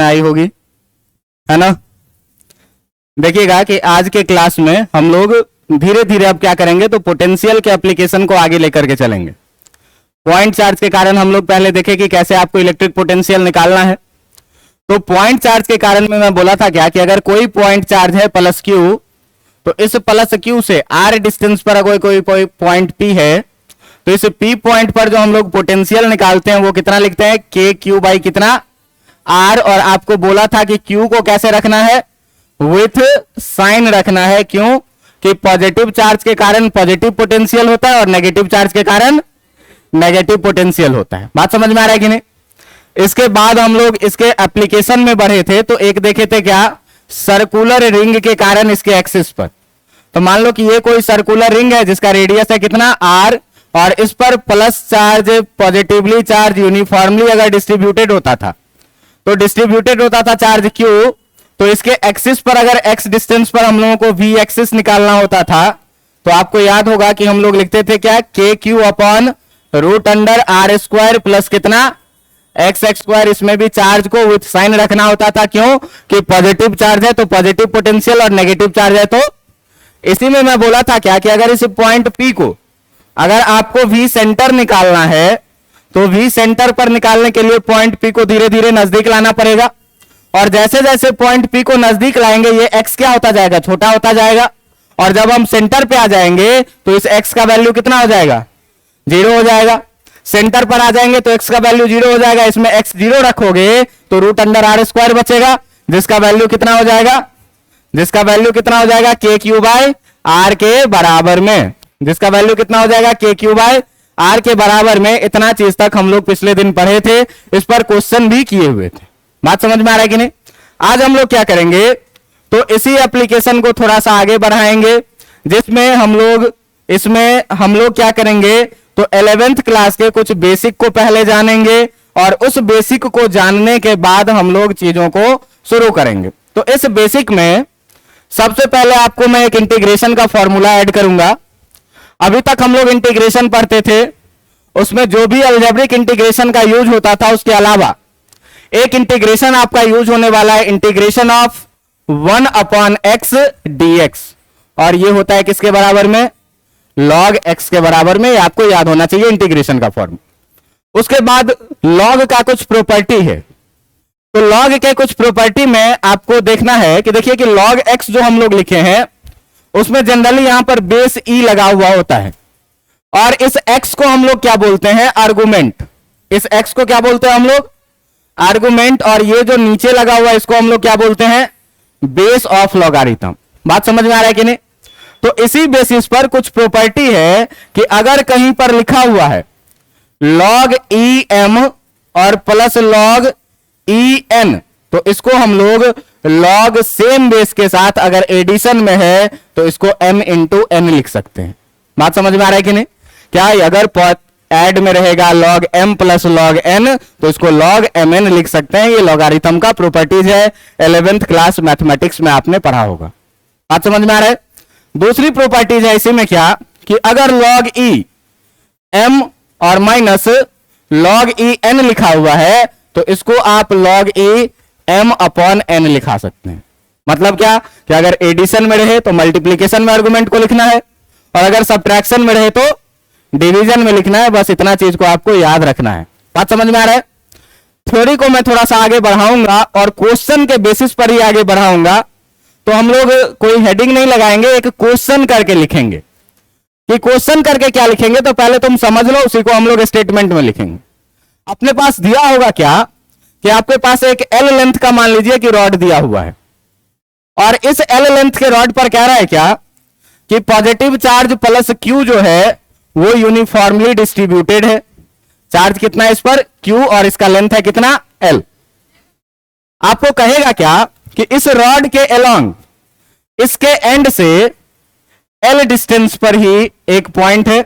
आई होगी, है ना। देखिएगा कि आज के क्लास में हम लोग धीरे धीरे अब क्या करेंगे, तो पोटेंशियल के एप्लीकेशन को आगे लेकर के चलेंगे। पॉइंट चार्ज के कारण हम लोग पहले देखें कि कैसे आपको इलेक्ट्रिक पोटेंशियल निकालना है। तो पॉइंट चार्ज के कारण में मैं बोला था क्या कि अगर कोई पॉइंट चार्ज है प्लस क्यू, तो इस प्लस क्यू से आर डिस्टेंस पर अगर कोई पॉइंट पी है, तो इस पी पॉइंट पर जो हम लोग पोटेंशियल निकालते हैं वो कितना लिखते हैं, के क्यू बाई कितना आर। और आपको बोला था कि क्यू को कैसे रखना है, विथ साइन रखना है। क्यों कि पॉजिटिव चार्ज के कारण पॉजिटिव पोटेंशियल होता है और नेगेटिव चार्ज के कारण नेगेटिव पोटेंशियल होता है। बात समझ में आ रहा है कि नहीं। इसके बाद हम लोग इसके एप्लीकेशन में बढ़े थे, तो एक देखे थे क्या, सर्कुलर रिंग के कारण इसके एक्सिस पर। तो मान लो कि ये कोई सर्कुलर रिंग है जिसका रेडियस है कितना आर, और इस पर plus charge positively charge uniformly अगर डिस्ट्रीब्यूटेड होता था, तो डिस्ट्रीब्यूटेड होता था चार्ज क्यू, तो इसके एक्सिस पर अगर एक्स डिस्टेंस पर हम लोगों को वी एक्सिस निकालना होता था, तो आपको याद होगा कि हम लोग लिखते थे क्या, K Q upon root under R square plus कितना एक्स एक्स स्क्वायर। इसमें भी चार्ज को विथ साइन रखना होता था। क्यों कि पॉजिटिव चार्ज है तो पॉजिटिव पोटेंशियल और नेगेटिव चार्ज है तो। इसी में मैं बोला था क्या कि अगर इस पॉइंट पी को अगर आपको वी सेंटर निकालना है, तो वी सेंटर पर निकालने के लिए पॉइंट पी को धीरे धीरे नजदीक लाना पड़ेगा, और जैसे जैसे पॉइंट पी को नजदीक लाएंगे ये एक्स क्या होता जाएगा, छोटा होता जाएगा। और जब हम सेंटर पे आ जाएंगे तो इस एक्स का वैल्यू कितना हो जाएगा, 0 हो जाएगा। सेंटर पर आ जाएंगे तो एक्स का वैल्यू 0 हो जाएगा। इसमें एक्स 0 रखोगे तो रूट अंडर आर स्क्वायर बचेगा, जिसका वैल्यू कितना हो जाएगा, जिसका वैल्यू कितना हो जाएगा, के क्यू बाय आर के बराबर में। जिसका वैल्यू कितना हो जाएगा, के क्यू बाय आर के बराबर में। इतना चीज तक हम लोग पिछले दिन पढ़े थे, इस पर क्वेश्चन भी किए हुए थे। बात समझ में आ रहा है कि नहीं। आज हम लोग क्या करेंगे, तो इसी एप्लीकेशन को थोड़ा सा आगे बढ़ाएंगे, जिसमें हम लोग क्या करेंगे, तो 11th क्लास के कुछ बेसिक को पहले जानेंगे, और उस बेसिक को जानने के बाद हम लोग चीजों को शुरू करेंगे। तो इस बेसिक में सबसे पहले आपको मैं एक इंटीग्रेशन का फॉर्मूला ऐड करूंगा। अभी तक हम लोग इंटीग्रेशन पढ़ते थे, उसमें जो भी अलजेब्रिक इंटीग्रेशन का यूज होता था, उसके अलावा एक इंटीग्रेशन आपका यूज होने वाला है, integration of 1 upon X DX, और ये होता है किसके बराबर में, log x के बराबर में। आपको याद होना चाहिए इंटीग्रेशन का फॉर्म। उसके बाद log का कुछ प्रॉपर्टी है, तो log के कुछ प्रॉपर्टी में आपको देखना है कि देखिए कि log x जो हम लोग लिखे हैं उसमें जनरली यहां पर बेस e लगा हुआ होता है, और इस x को हम लोग क्या बोलते हैं, आर्गुमेंट। इस x को क्या बोलते हैं हम लोग, आर्गुमेंट। और ये जो नीचे लगा हुआ है इसको हम लोग क्या बोलते हैं, बेस ऑफ लॉगरिथम। बात समझ में आ रहा है कि नहीं। तो इसी बेसिस पर कुछ प्रॉपर्टी है कि अगर कहीं पर लिखा हुआ है log ई एम और प्लस log ई एन, तो इसको हम लोग log सेम बेस के साथ अगर एडिशन में है तो इसको m इंटू एन लिख सकते हैं। बात समझ में आ रहा है कि नहीं। क्या अगर ऐड में रहेगा log m plus log n, तो इसको log mn लिख सकते हैं। ये लॉगरिथम का प्रॉपर्टीज है, 11th क्लास मैथमेटिक्स में आपने पढ़ा होगा। बात समझ में आ रहा है। दूसरी प्रॉपर्टीज है इसी में क्या, कि अगर log e m और माइनस log e n लिखा हुआ है, तो इसको आप log e m upon n लिखा सकते हैं। मतलब क्या कि अगर एडिशन में रहे तो मल्टीप्लीकेशन में आर्गुमेंट को लिखना है, और अगर सब्ट्रैक्शन में रहे तो डिवीजन में लिखना है। बस इतना चीज को आपको याद रखना है। बात समझ में आ रहा है। थ्योरी को मैं थोड़ा सा आगे बढ़ाऊंगा और क्वेश्चन के बेसिस पर ही आगे बढ़ाऊंगा। तो हम लोग कोई हेडिंग नहीं लगाएंगे, एक क्वेश्चन करके लिखेंगे। कि क्वेश्चन करके क्या लिखेंगे, तो पहले तुम समझ लो, उसी को हम लोग स्टेटमेंट में लिखेंगे। अपने पास दिया होगा क्या कि आपके पास एक एल लेंथ का मान लीजिए कि रॉड दिया हुआ है, और इस एल लेंथ के रॉड पर कह रहा है क्या कि पॉजिटिव चार्ज प्लस क्यू जो है वो यूनिफॉर्मली डिस्ट्रीब्यूटेड है। चार्ज कितना है इस पर, क्यू, और इसका लेंथ है कितना, एल। आपको कहेगा क्या कि इस रॉड के अलोंग इसके एंड से एल डिस्टेंस पर ही एक पॉइंट है,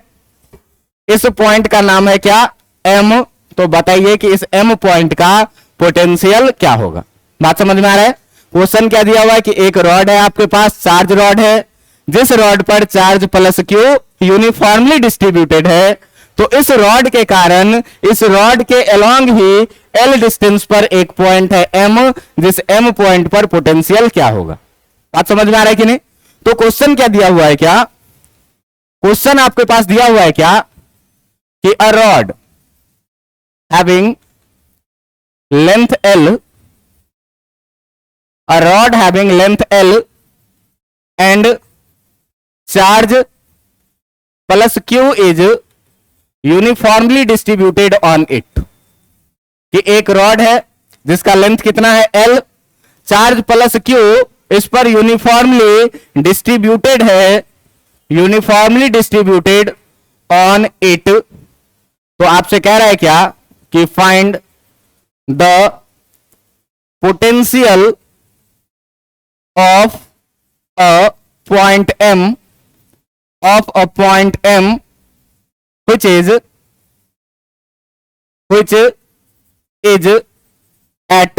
इस पॉइंट का नाम है क्या, एम। तो बताइए कि इस एम पॉइंट का पोटेंशियल क्या होगा। बात समझ में आ रहा है। क्वेश्चन क्या दिया हुआ है कि एक रॉड है आपके पास, चार्ज रॉड है, जिस रॉड पर charge plus Q uniformly distributed है, तो इस रॉड के कारण इस रॉड के अलोंग ही L डिस्टेंस पर एक पॉइंट है M, जिस M पॉइंट पर पोटेंशियल क्या होगा। बात समझ में आ रहा है कि नहीं। तो क्वेश्चन क्या दिया हुआ है, क्या क्वेश्चन आपके पास दिया हुआ है क्या कि a rod having length L, a rod having length L and charge plus Q is uniformly distributed on it। कि एक रॉड है जिसका लेंथ कितना है L, चार्ज प्लस Q इस पर यूनिफॉर्मली डिस्ट्रीब्यूटेड है, यूनिफॉर्मली डिस्ट्रीब्यूटेड ऑन इट। तो आपसे कह रहा है क्या कि find the potential of a point M which is at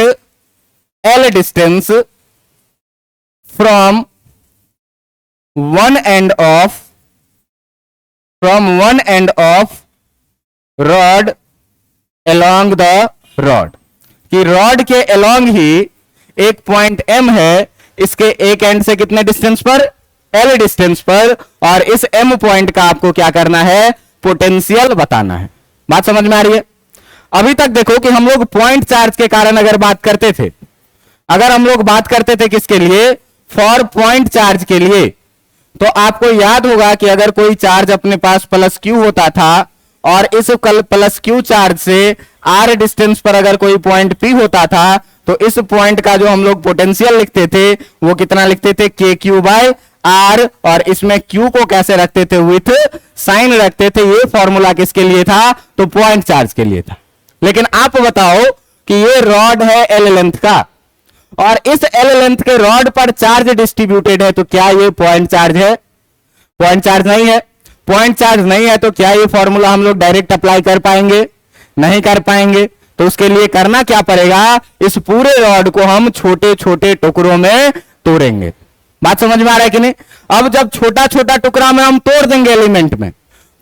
L distance from one end of rod along the rod। कि रॉड के along ही एक पॉइंट M है, इसके एक एंड से कितने डिस्टेंस पर, L डिस्टेंस पर, और इस M पॉइंट का आपको क्या करना है, पोटेंशियल बताना है। बात समझ में आ रही है। अभी तक देखो कि हम लोग पॉइंट चार्ज के कारण अगर बात करते थे, किसके लिए, फॉर पॉइंट चार्ज के लिए, तो आपको याद होगा कि अगर कोई चार्ज अपने पास प्लस क्यू होता था और इस प्लस क्यू चार्ज से R डिस्टेंस पर अगर कोई पॉइंट P होता था, तो इस पॉइंट का जो हम लोग पोटेंशियल लिखते थे वो कितना लिखते थे, KQ/R, और इसमें Q को कैसे रखते थे, विथ साइन रखते थे। ये फॉर्मूला किसके लिए था, तो पॉइंट चार्ज के लिए था। लेकिन आप बताओ कि ये रॉड है L लेंथ का, और इस L लेंथ के रॉड पर चार्ज डिस्ट्रीब्यूटेड है, तो क्या ये पॉइंट चार्ज है, पॉइंट चार्ज नहीं है। पॉइंट चार्ज नहीं है तो क्या ये फॉर्मूला हम लोग डायरेक्ट अप्लाई कर पाएंगे, नहीं कर पाएंगे। तो उसके लिए करना क्या पड़ेगा, इस पूरे रॉड को हम छोटे छोटे टुकड़ों में तोड़ेंगे। बात समझ में आ रहा है कि नहीं। अब जब छोटा छोटा टुकड़ा में हम तोड़ देंगे एलिमेंट में,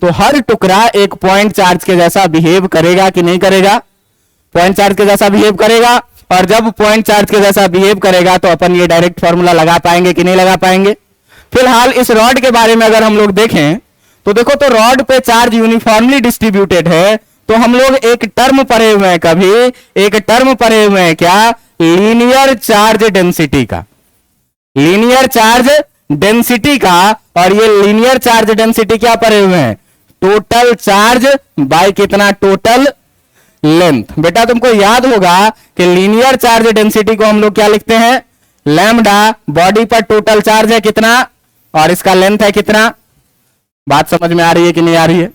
तो हर टुकड़ा एक पॉइंट चार्ज के जैसा बिहेव करेगा कि नहीं करेगा, पॉइंट चार्ज के जैसा बिहेव करेगा। और जब पॉइंट चार्ज के जैसा बिहेव करेगा तो अपन ये डायरेक्ट फॉर्मूला लगा पाएंगे कि नहीं लगा पाएंगे। फिलहाल इस रॉड के बारे में अगर हम लोग देखें तो देखो, तो रॉड पे चार्ज यूनिफॉर्मली डिस्ट्रीब्यूटेड है, तो हम लोग एक टर्म पढ़े हुए हैं, कभी एक टर्म पढ़े हुए हैं क्या, लीनियर चार्ज डेंसिटी का, लीनियर चार्ज डेंसिटी का। और ये लीनियर चार्ज डेंसिटी क्या पढ़े हुए हैं, टोटल चार्ज बाय कितना, टोटल लेंथ। बेटा तुमको याद होगा कि लीनियर चार्ज डेंसिटी को हम लोग क्या लिखते हैं, लैम्डा। बॉडी पर टोटल चार्ज है कितना और इसका लेंथ है कितना। बात समझ में आ रही है कि नहीं आ रही है।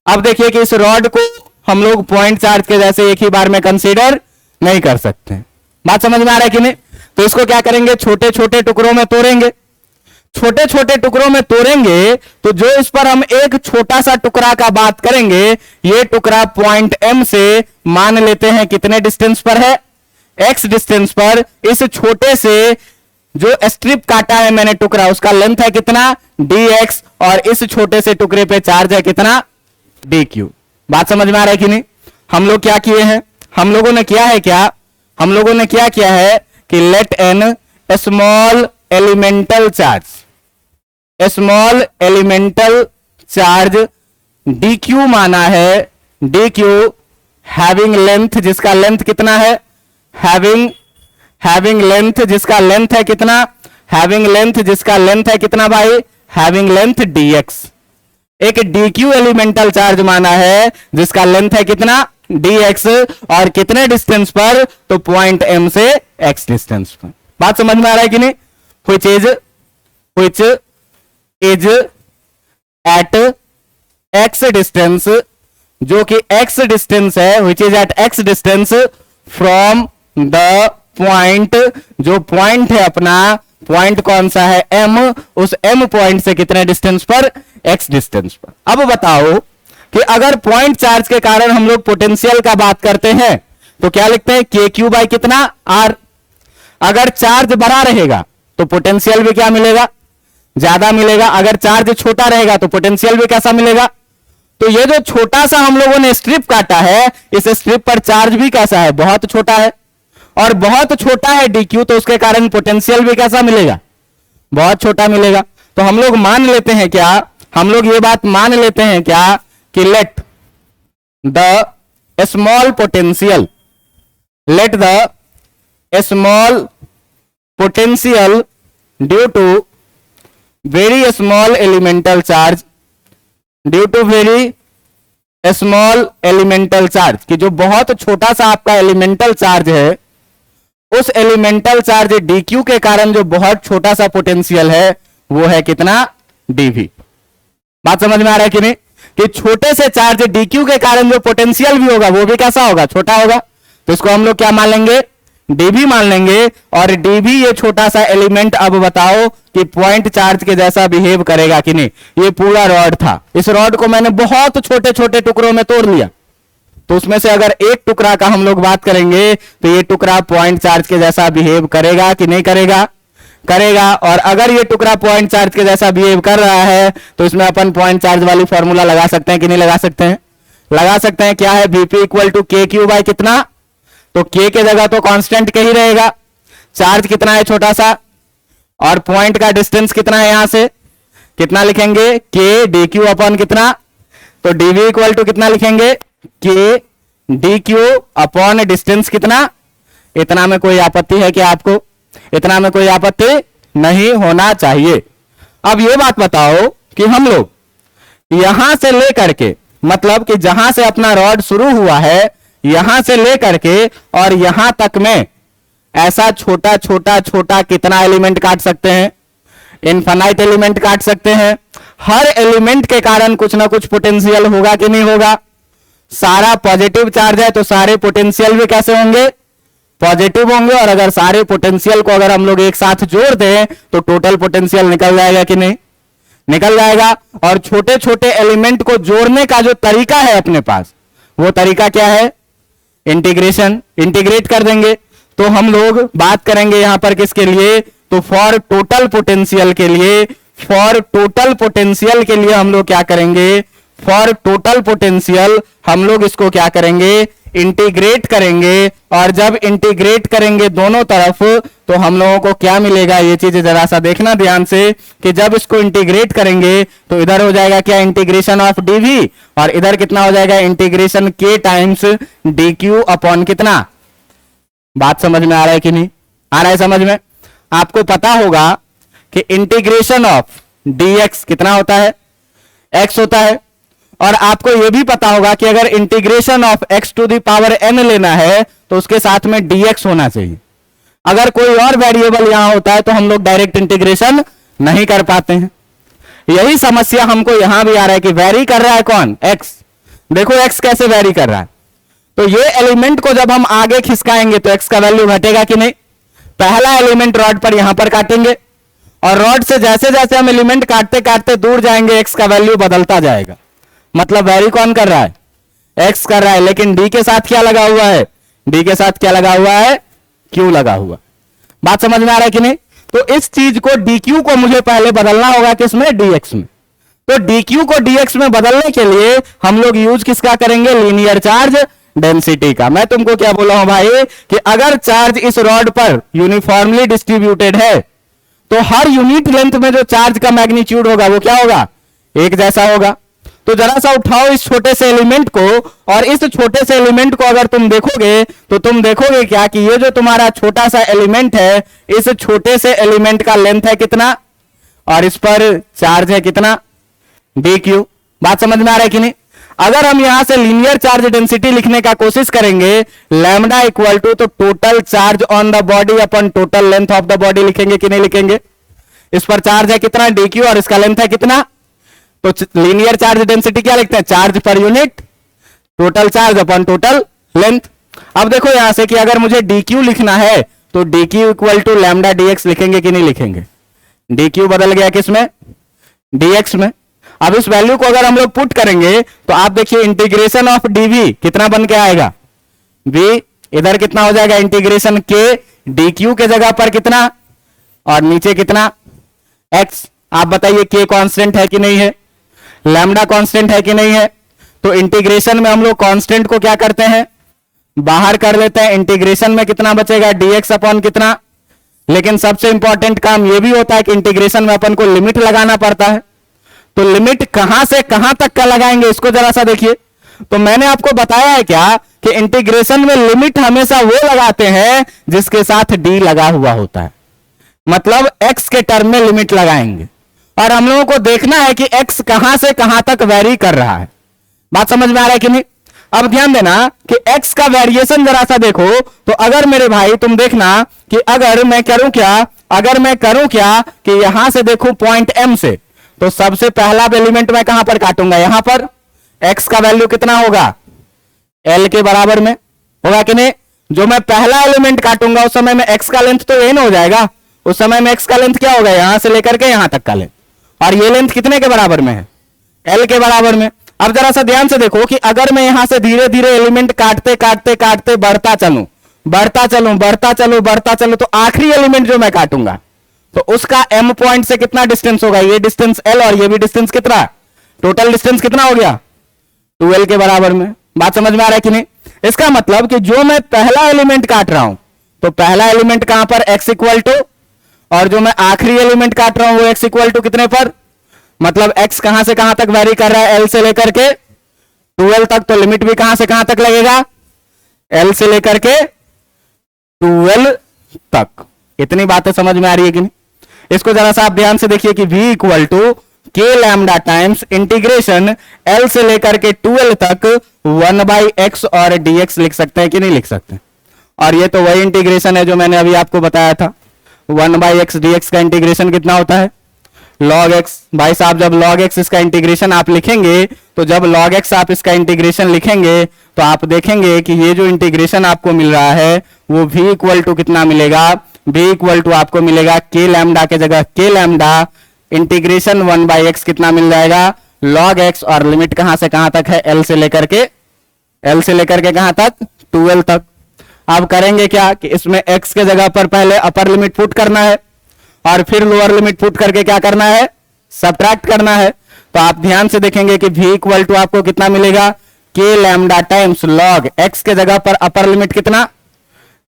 अब देखिए कि इस रॉड को हम लोग पॉइंट चार्ज के जैसे एक ही बार में कंसीडर नहीं कर सकते। बात समझ में आ रहा है कि नहीं। तो इसको क्या करेंगे, छोटे छोटे टुकड़ों में तोड़ेंगे। छोटे छोटे टुकड़ों में तोड़ेंगे तो जो इस पर हम एक छोटा सा टुकड़ा का बात करेंगे, ये टुकड़ा पॉइंट M से मान लेते हैं कितने डिस्टेंस पर है, X डिस्टेंस पर। इस छोटे से जो स्ट्रिप काटा है मैंने टुकड़ा, उसका लेंथ है कितना, dx, और इस छोटे से टुकड़े पे चार्ज है कितना, dq। बात समझ में आ रहा है कि नहीं। हम लोग क्या किए हैं, हम लोगों ने क्या है, क्या हम लोगों ने क्या किया है कि let an small elemental charge, small elemental charge dq माना है, dq हैविंग लेंथ, जिसका लेंथ कितना है, हैविंग लेंथ जिसका लेंथ है कितना, हैविंग लेंथ जिसका लेंथ है कितना भाई, हैविंग लेंथ dx। एक dq एलिमेंटल चार्ज माना है जिसका लेंथ है कितना, dx, और कितने डिस्टेंस पर, तो पॉइंट M से x डिस्टेंस पर। बात समझ में आ रहा है कि नहीं। which is at x distance, जो कि x डिस्टेंस है, which is at x distance from the point, जो पॉइंट है अपना, पॉइंट कौन सा है, M, उस M पॉइंट से कितने डिस्टेंस पर, x डिस्टेंस पर। अब बताओ कि अगर पॉइंट चार्ज के कारण हम लोग पोटेंशियल का बात करते हैं तो क्या लिखते हैं, KQ बाई कितना, R। अगर चार्ज बड़ा रहेगा तो पोटेंशियल भी क्या मिलेगा, ज्यादा मिलेगा। अगर चार्ज छोटा रहेगा तो पोटेंशियल भी कैसा मिलेगा, तो ये जो छोटा सा हम लोगों ने स्ट्रिप काटा है, इस स्ट्रिप पर चार्ज भी कैसा है, बहुत छोटा है, और बहुत छोटा है dq, तो उसके कारण पोटेंशियल भी कैसा मिलेगा, बहुत छोटा मिलेगा। तो हम लोग मान लेते हैं क्या, हम लोग ये बात मान लेते हैं क्या कि let the small potential, let the small potential due to very small elemental charge, due to very small elemental charge, कि जो बहुत छोटा सा आपका एलिमेंटल चार्ज है, उस एलिमेंटल चार्ज dq के कारण जो बहुत छोटा सा पोटेंशियल है वो है कितना, dv। बात समझ में आ रहा है कि नहीं, कि छोटे से चार्ज dq के कारण जो पोटेंशियल भी होगा वो भी कैसा होगा, छोटा होगा। तो इसको हम लोग क्या मान लेंगे, dv मान लेंगे। और dv ये छोटा सा एलिमेंट अब बताओ कि पॉइंट चार्ज के जैसा बिहेव करेगा कि नहीं। ये पूरा रॉड था, इस रॉड को मैंने बहुत छोटे छोटे टुकड़ों में तोड़ लिया, तो उसमें से अगर एक टुकड़ा का हम लोग बात करेंगे तो ये टुकड़ा पॉइंट चार्ज के जैसा बिहेव करेगा कि नहीं करेगा, करेगा। और अगर ये टुकड़ा पॉइंट चार्ज के जैसा बिहेव कर रहा है तो इसमें अपन पॉइंट चार्ज वाली फॉर्मूला लगा सकते हैं कि नहीं लगा सकते हैं, लगा सकते हैं। क्या है, Vp इक्वल टू के क्यू बाय कितना, तो k के जगह तो कांस्टेंट के ही रहेगा, चार्ज कितना है छोटा सा, और पॉइंट का डिस्टेंस कितना है, यहां से कितना लिखेंगे, k dq अपॉन कितना, तो dv इक्वल टू कितना लिखेंगे, k dq अपॉन डिस्टेंस कितना। इतना में कोई आपत्ति है क्या आपको, इतना में कोई आपत्ति नहीं होना चाहिए। अब ये बात बताओ कि हम लोग यहां से लेकर के, मतलब कि जहां से अपना रॉड शुरू हुआ है यहां से लेकर के और यहां तक में ऐसा छोटा छोटा छोटा कितना एलिमेंट काट सकते हैं, इनफाइनाइट एलिमेंट काट सकते हैं। हर एलिमेंट के कारण कुछ ना कुछ पोटेंशियल होगा कि नहीं होगा। सारा पॉजिटिव चार्ज है तो सारे पोटेंशियल भी कैसे होंगे, पॉजिटिव होंगे। और अगर सारे पोटेंशियल को अगर हम लोग एक साथ जोड़ दें तो टोटल पोटेंशियल निकल जाएगा कि नहीं, निकल जाएगा। और छोटे छोटे एलिमेंट को जोड़ने का जो तरीका है अपने पास, वो तरीका क्या है, इंटीग्रेशन, इंटीग्रेट कर देंगे। तो हम लोग बात करेंगे यहां पर किसके लिए, तो फॉर टोटल पोटेंशियल के लिए, फॉर टोटल पोटेंशियल के लिए हम लोग क्या करेंगे, फॉर टोटल पोटेंशियल हम लोग इसको क्या करेंगे, इंटीग्रेट करेंगे। और जब इंटीग्रेट करेंगे दोनों तरफ तो हम लोगों को क्या मिलेगा, ये चीज जरा सा देखना ध्यान से, कि जब इसको इंटीग्रेट करेंगे तो इधर हो जाएगा क्या, इंटीग्रेशन ऑफ dv, और इधर कितना हो जाएगा, integration k times dq upon कितना। बात समझ में आ रहा है कि नहीं, आ रहा है समझ में। आपको पता होगा कि इंटीग्रेशन ऑफ dx कितना होता है, x होता है। और आपको यह भी पता होगा कि अगर integration of x to the power n लेना है तो उसके साथ में dx होना चाहिए। अगर कोई और वेरिएबल यहां होता है तो हम लोग डायरेक्ट इंटीग्रेशन नहीं कर पाते हैं। यही समस्या हमको यहां भी आ रहा है कि वेरी कर रहा है कौन, x। देखो x कैसे वेरी कर रहा है, तो ये एलिमेंट को जब हम आगे खिसकाएंगे तो x का वैल्यू घटेगा कि नहीं। पहला एलिमेंट रॉड पर यहां पर काटेंगे और रॉड से जैसे जैसे हम एलिमेंट काटते काटते दूर जाएंगे x का वैल्यू बदलता जाएगा। मतलब वेरी कौन कर रहा है, x कर रहा है। लेकिन d के साथ क्या लगा हुआ है, d के साथ क्या लगा हुआ है, q लगा हुआ। बात समझ में आ रहा है कि नहीं। तो इस चीज को dq को मुझे पहले बदलना होगा किसमें, dx में। तो dq को dx में बदलने के लिए हम लोग यूज किसका करेंगे, लीनियर चार्ज डेंसिटी का। मैं तुमको क्या बोला हूं भाई कि अगर चार्ज इस रॉड पर यूनिफॉर्मली डिस्ट्रीब्यूटेड है तो हर यूनिट लेंथ में जो चार्ज का मैग्नीट्यूड होगा वो क्या होगा, एक जैसा होगा। तो जरा सा उठाओ इस छोटे से एलिमेंट को, और इस छोटे से एलिमेंट को अगर तुम देखोगे तो तुम देखोगे क्या कि ये जो तुम्हारा छोटा सा एलिमेंट है, इस छोटे से एलिमेंट का लेंथ है कितना और इस पर चार्ज है कितना, dq। बात समझ में आ रहा है कि नहीं। अगर हम यहां से लीनियर चार्ज डेंसिटी लिखने का कोशिश करेंगे, लैम्डा इक्वल टू तो total charge on the body upon total length of the body लिखेंगे कि नहीं लिखेंगे। इस पर चार्ज है कितना, dq, और इसका लेंथ है कितना। तो लीनियर चार्ज डेंसिटी क्या लिखते हैं, charge per unit, total charge upon total length. अब देखो यहां से कि अगर मुझे dq लिखना है तो dq equal to lambda dx लिखेंगे कि नहीं लिखेंगे। dq बदल गया किसमें, dx में। अब इस वैल्यू को अगर हम लोग पुट करेंगे तो आप देखिए इंटीग्रेशन ऑफ dv कितना बन के आएगा, v, इधर कितना हो जाएगा इंटीग्रेशन k, dq के जगह पर कितना और नीचे कितना, x। आप बताइए k कांस्टेंट है कि नहीं है, लैम्डा कांस्टेंट है कि नहीं है। तो इंटीग्रेशन में हम लोग कांस्टेंट को क्या करते हैं, बाहर कर लेते हैं। इंटीग्रेशन में कितना बचेगा, dx अपॉन कितना। लेकिन सबसे इंपॉर्टेंट काम यह भी होता है कि इंटीग्रेशन में अपन को लिमिट लगाना पड़ता है। तो लिमिट कहां से कहां तक का लगाएंगे, इसको जरा सा देखिए। तो मैंने आपको बताया है क्या कि इंटीग्रेशन में लिमिट हमेशा वो लगाते हैं जिसके साथ d लगा हुआ होता है, मतलब x के टर्म में लिमिट लगाएंगे। और हम लोगों को देखना है कि x कहां से कहां तक वेरी कर रहा है। बात समझ में आ रहा है कि नहीं। अब ध्यान देना कि x का वेरिएशन जरा सा देखो। तो अगर मेरे भाई तुम देखना कि अगर मैं करूं क्या कि यहां से देखूं पॉइंट m से, तो सबसे पहला एलिमेंट मैं कहां पर काटूंगा, यहां पर। x का वैल्यू कितना होगा, l के बराबर में होगा कि नहीं। जो मैं पहला एलिमेंट काटूंगा उस समय में x का लेंथ तो n हो जाएगा। उस समय में x का लेंथ क्या होगा, यहां से लेकर के यहां तक का लेंथ। और ये लेंथ कितने के बराबर में है, l के बराबर में। अब जरा सा ध्यान से देखो कि अगर मैं यहां से धीरे धीरे एलिमेंट काटते काटते काटते बढ़ता चलूं तो आखिरी एलिमेंट जो मैं काटूंगा तो उसका m पॉइंट से कितना डिस्टेंस होगा, ये डिस्टेंस l और ये भी डिस्टेंस कितना, टोटल डिस्टेंस कितना हो गया, 2l के बराबर में। बात समझ में आ रहा है कि नहीं। इसका मतलब कि जो मैं पहला एलिमेंट काट रहा हूं तो पहला एलिमेंट कहां पर, x इक्वल टू, और जो मैं आखिरी एलिमेंट काट रहा हूं वो x इक्वल टू कितने पर, मतलब x कहां से कहां तक वेरी कर रहा है, l से लेकर के 2l तक। तो लिमिट भी कहां से कहां तक लगेगा, l से लेकर के 2l तक। इतनी बातें समझ में आ रही है कि नहीं। इसको जरा सा आप ध्यान से देखिए कि v equal to k lambda times integration l से लेकर के 2l तक 1/x और dx लिख सकते हैं कि नहीं लिख सकते। और ये तो वही इंटीग्रेशन है जो मैंने अभी आपको बताया था। 1/x dx का इंटीग्रेशन कितना होता है, log x। भाई साहब जब log x इसका इंटीग्रेशन आप लिखेंगे, तो जब log x आप इसका इंटीग्रेशन लिखेंगे तो आप देखेंगे कि ये जो इंटीग्रेशन आपको मिल रहा है वो v इक्वल टू कितना मिलेगा, v इक्वल टू आपको मिलेगा k लैम्डा के जगह k लैम्डा इंटीग्रेशन 1/x कितना मिल जाएगा, log x। और लिमिट कहां से कहां तक है, l से लेकर के कहां तक, 2l तक। अब करेंगे क्या कि इसमें x के जगह पर पहले अपर लिमिट पुट करना है और फिर लोअर लिमिट पुट करके क्या करना है, सब्ट्रैक्ट करना है। तो आप ध्यान से देखेंगे कि v इक्वल टू आपको कितना मिलेगा, k lambda times log x के जगह पर अपर लिमिट कितना,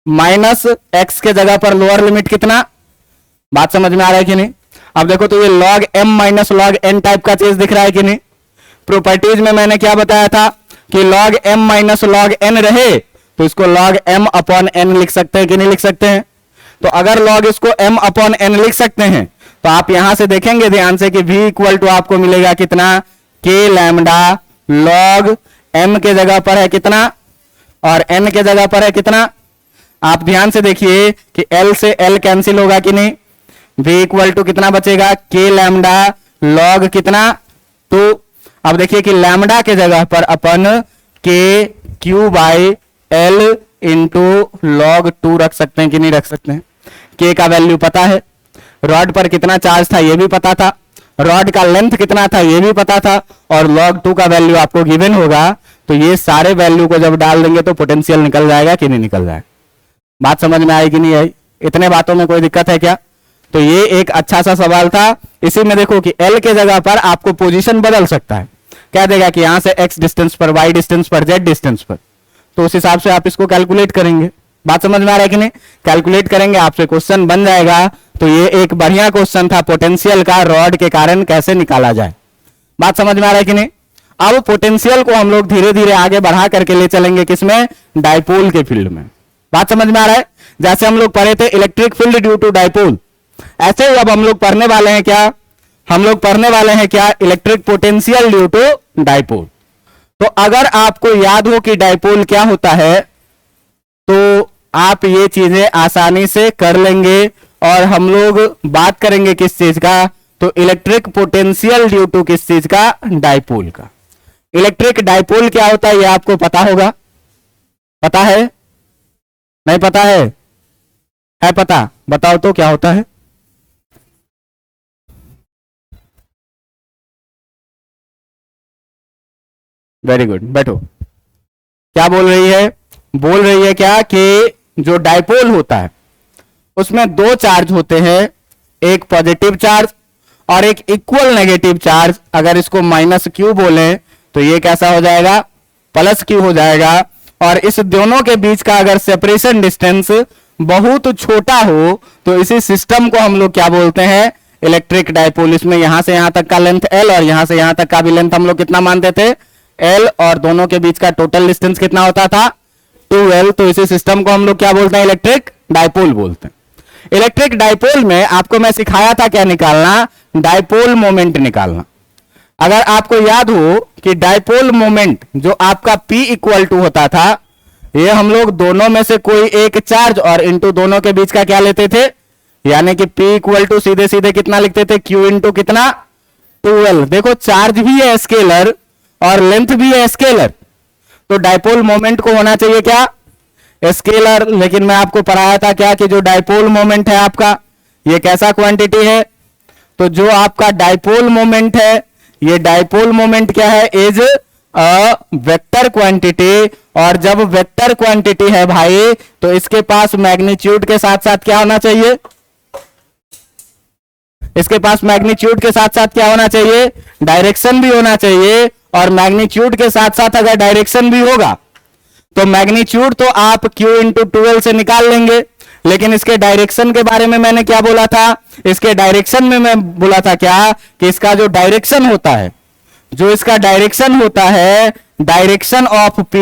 माइनस x के जगह पर लोअर लिमिट कितना। बात समझ में आ रहा है कि नहीं। अब देखो तो ये log m minus log n type का चीज दिख रहा है कि नहीं। प्रॉपर्टीज में मैंने क्या बताया था कि log m minus log n रहे तो इसको log m अपॉन n लिख सकते हैं कि नहीं लिख सकते हैं। तो अगर log इसको m अपॉन n लिख सकते हैं तो आप यहां से देखेंगे ध्यान से कि v इक्वल टू आपको मिलेगा कितना, k लैम्डा log m के जगह पर है कितना और n के जगह पर है कितना। आप ध्यान से देखिए कि l से l कैंसिल होगा कि नहीं, v इक्वल टू कितना बचेगा, k लैम्डा log कितना 2। अब देखिए कि लैम्डा के जगह पर अपन k q by l into log 2 रख सकते हैं कि नहीं रख सकते हैं। k का वैल्यू पता है, रॉड पर कितना चार्ज था ये भी पता था, रॉड का लेंथ कितना था ये भी पता था, और log 2 का वैल्यू आपको गिवन होगा। तो ये सारे वैल्यू को जब डाल देंगे तो पोटेंशियल निकल जाएगा कि नहीं निकल जाएगा। बात समझ में आई कि नहीं आई, इतने बातों में कोई दिक्कत है क्या। तो ये एक अच्छा सा सवाल था। इसी में देखो कि L के जगह पर आपको पोजीशन बदल सकता है, क्या देगा कि यहां से x डिस्टेंस पर, y डिस्टेंस पर, z डिस्टेंस पर, तो उस हिसाब से आप इसको कैलकुलेट करेंगे। बात समझ में आ रहा है कि नहीं, कैलकुलेट करेंगे आपसे क्वेश्चन बन जाएगा। तो ये एक बढ़िया क्वेश्चन था पोटेंशियल का, रॉड के कारण कैसे निकाला जाए। बात समझ में आ रहा है कि नहीं। अब पोटेंशियल को हम लोग धीरे धीरे आगे बढ़ा करके ले चलेंगे किसमें, डाइपोल के फील्ड में। बात समझ में आ रहा है। जैसे हम लोग पढ़े थे electric field due to dipole, ऐसे ही अब हम लोग पढ़ने वाले हैं क्या, हम लोग पढ़ने वाले हैं क्या, electric potential due to dipole. तो अगर आपको याद हो कि डाइपोल क्या होता है तो आप ये चीजें आसानी से कर लेंगे। और हम लोग बात करेंगे किस चीज का, तो इलेक्ट्रिक पोटेंशियल ड्यू टू किस चीज का, डाइपोल का। इलेक्ट्रिक डाइपोल क्या होता है ये आपको पता होगा, पता है नहीं पता है पता, बताओ तो क्या होता है। वेरी गुड, बैठो। क्या बोल रही है, बोल रही है क्या कि जो डाइपोल होता है उसमें दो चार्ज होते हैं, एक पॉजिटिव चार्ज और एक इक्वल नेगेटिव चार्ज। अगर इसको माइनस क्यू बोले तो ये कैसा हो जाएगा, प्लस क्यू हो जाएगा। और इस दोनों के बीच का अगर सेपरेशन डिस्टेंस बहुत छोटा हो तो इसी सिस्टम को हम लोग क्या बोलते हैं, इलेक्ट्रिक डाइपोल। इसमें यहां से यहां तक का लेंथ एल और यहां से यहां तक का भी लेंथ हम लोग कितना मानते थे, एल, और दोनों के बीच का टोटल डिस्टेंस कितना होता था, 2l। तो इसी सिस्टम को हम लोग क्या बोलते हैं, इलेक्ट्रिक डाइपोल बोलते हैं। इलेक्ट्रिक डाइपोल में आपको मैं सिखाया था क्या निकालना, डाइपोल मोमेंट निकालना। अगर आपको याद हो कि डाइपोल मोमेंट जो आपका P इक्वल टू होता था, ये हम लोग दोनों में से कोई एक चार्ज और इंटू दोनों के बीच का क्या लेते थे, यानी कि P इक्वल टू सीधे सीधे कितना लिखते थे, Q इंटू कितना, 2l। देखो चार्ज भी है स्केलर और लेंथ भी है स्केलर, तो डाइपोल मोमेंट को होना चाहिए क्या, स्केलर। लेकिन मैं आपको पढ़ाया था क्या कि जो डाइपोल मोमेंट है आपका ये कैसा क्वांटिटी है, तो जो आपका डाइपोल मोमेंट है, ये डाइपोल मोमेंट क्या है, इज अ वेक्टर क्वांटिटी। और जब वेक्टर क्वांटिटी है भाई तो इसके पास मैग्नीट्यूड के साथ साथ क्या होना चाहिए, इसके पास मैग्नीट्यूड के साथ साथ क्या होना चाहिए, डायरेक्शन भी होना चाहिए। और मैग्नीट्यूड के साथ साथ अगर डायरेक्शन भी होगा तो मैग्नीट्यूड तो आप Q इंटू 2l से निकाल लेंगे, लेकिन इसके डायरेक्शन के बारे में मैंने क्या बोला था, इसके डायरेक्शन में मैं बोला था क्या कि इसका जो डायरेक्शन होता है, जो इसका डायरेक्शन होता है, डायरेक्शन ऑफ P,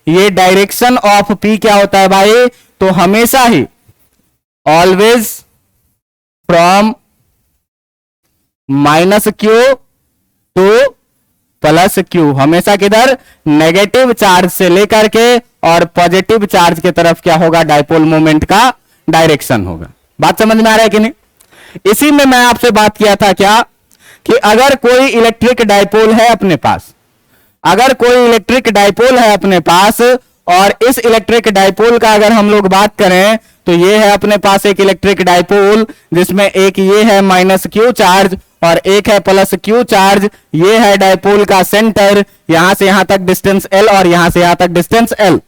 ये डायरेक्शन ऑफ P क्या होता है भाई, तो हमेशा ही always from minus Q two plus Q, हमेशा किधर, नेगेटिव चार्ज से लेकर के और पॉजिटिव चार्ज की तरफ क्या होगा, डाइपोल मोमेंट का डायरेक्शन होगा। बात समझ में आ रहा है कि नहीं। इसी में मैं आपसे बात किया था क्या कि अगर कोई इलेक्ट्रिक डाइपोल है अपने पास, अगर कोई इलेक्ट्रिक डाइपोल है अपने पास, और इस इलेक्ट्रिक डाइपोल का अगर हम लोग बात करें तो ये है अपने पास एक इलेक्ट्रिक डाइपोल जिसमें एक ये है माइनस क्यू चार्ज और एक है प्लस क्यू चार्ज। ये है डाइपोल का सेंटर, यहां से यहां तक डिस्टेंस l और यहां से यहां तक डिस्टेंस l।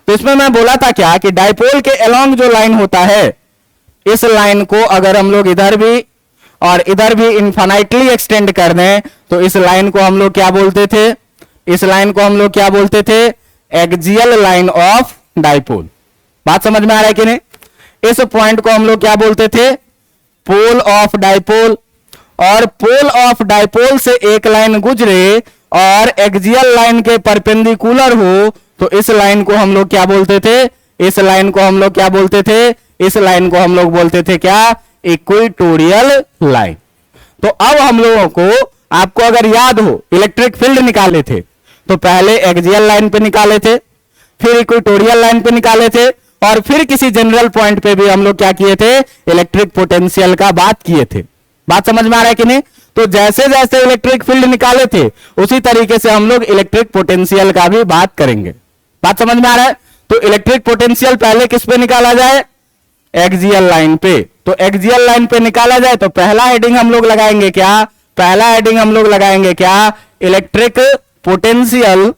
तो इसमें मैं बोला था क्या कि डाइपोल के अलोंग जो लाइन होता है, इस लाइन को अगर हम लोग इधर भी और इधर भी इनफाइनाइटली एक्सटेंड कर दें तो इस लाइन को हम लोग क्या बोलते थे, इस लाइन को हम लोग क्या बोलते थे, एक्सियल लाइन ऑफ डाइपोल। बात समझ में आ रहा है कि नहीं। इस पॉइंट को हम लोग क्या बोलते थे, पोल ऑफ डाइपोल। और पोल ऑफ डाइपोल से एक लाइन गुजरे और एक्सियल लाइन के परपेंडिकुलर हो तो इस लाइन को हम लोग क्या बोलते थे, इस लाइन को हम लोग क्या बोलते थे, इस लाइन को हम लोग बोलते थे क्या, इक्वेटोरियल लाइन। तो अब हम लोगों को, आपको अगर याद हो, इलेक्ट्रिक फील्ड निकाले थे तो पहले एक्सियल लाइन पे निकाले थे, फिर इक्वेटोरियल लाइन पे निकाले थे, और फिर किसी जनरल पॉइंट पे भी हम लोग क्या किए थे, इलेक्ट्रिक पोटेंशियल का बात किए थे। बात समझ में आ रहा है कि नहीं। तो जैसे जैसे इलेक्ट्रिक फील्ड निकाले थे उसी तरीके से हम लोग इलेक्ट्रिक पोटेंशियल का भी बात करेंगे। बात समझ में आ रहा है। तो इलेक्ट्रिक पोटेंशियल पहले किस पे निकाला जाए, एक्सियल लाइन पे। तो एक्सियल लाइन पे निकाला जाए तो पहला हेडिंग हम लोग लगाएंगे क्या, पहला हेडिंग हम लोग लगाएंगे क्या, electric potential,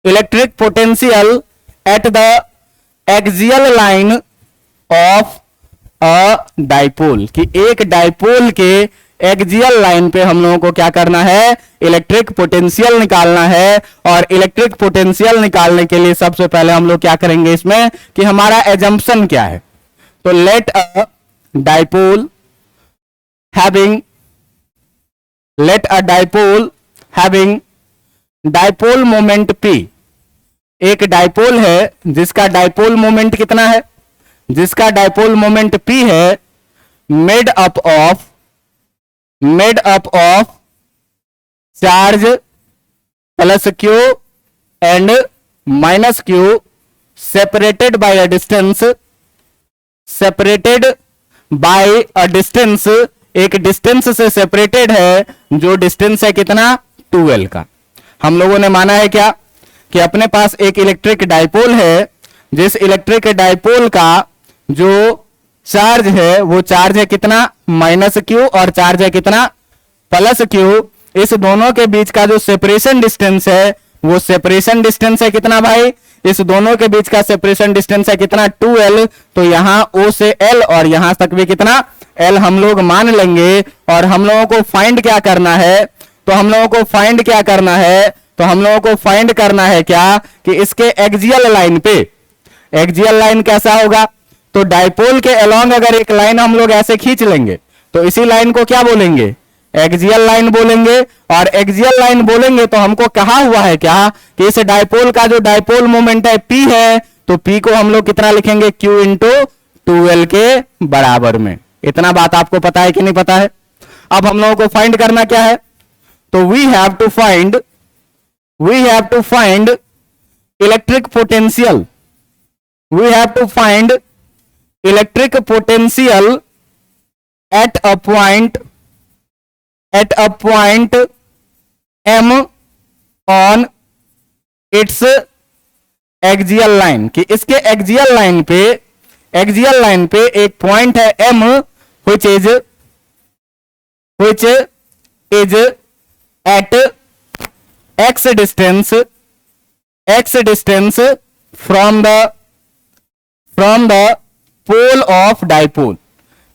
electric potential at the axial line of a dipole. कि एक डाइपोल के एक्सियल लाइन पे हम लोगों को क्या करना है, इलेक्ट्रिक पोटेंशियल निकालना है। और इलेक्ट्रिक पोटेंशियल निकालने के लिए सबसे पहले हम लोग क्या करेंगे इसमें कि हमारा एजम्पशन क्या है। तो let a dipole having, let a dipole having dipole moment P। एक डाइपोल है जिसका डाइपोल मोमेंट कितना है, जिसका डाइपोल मोमेंट P है, made up of charge plus Q and minus Q separated by a distance, separated by a distance, एक distance से separated है, जो डिस्टेंस है कितना, 2l का। हम लोगों ने माना है क्या कि अपने पास एक इलेक्ट्रिक डाइपोल है, जिस इलेक्ट्रिक डाइपोल का जो चार्ज है वो चार्ज है कितना, माइनस Q, और चार्ज है कितना, प्लस Q। इस दोनों के बीच का जो सेपरेशन डिस्टेंस है वो सेपरेशन डिस्टेंस है कितना भाई, इस दोनों के बीच का सेपरेशन डिस्टेंस है कितना, 2l। तो यहां O से L और यहां तक भी कितना, L हम लोग मान लेंगे। और हम लोगों को फाइंड क्या करना है, तो हम लोगों को फाइंड क्या करना है, तो हम लोगों को फाइंड करना है क्या कि इसके एक्सियल लाइन पे, एक्सियल लाइन कैसा होगा, तो डाइपोल के अलोंग अगर एक लाइन हम लोग ऐसे खींच लेंगे तो इसी लाइन को क्या बोलेंगे, एक्सियल लाइन बोलेंगे। और एक्सियल लाइन बोलेंगे तो हमको कहा हुआ है क्या कि इस डाइपोल का जो डाइपोल मोमेंट है P है, तो P को हम लोग कितना लिखेंगे, Q इंटू 2L के बराबर में। इतना बात आपको पता है कि नहीं पता है। अब हम लोगों को फाइंड करना क्या है, तो we have to find electric potential, we have to find electric potential at a point M on its axial line, कि इसके एक्सियल लाइन पे एक पॉइंट है M which is at x distance from the pole of dipole,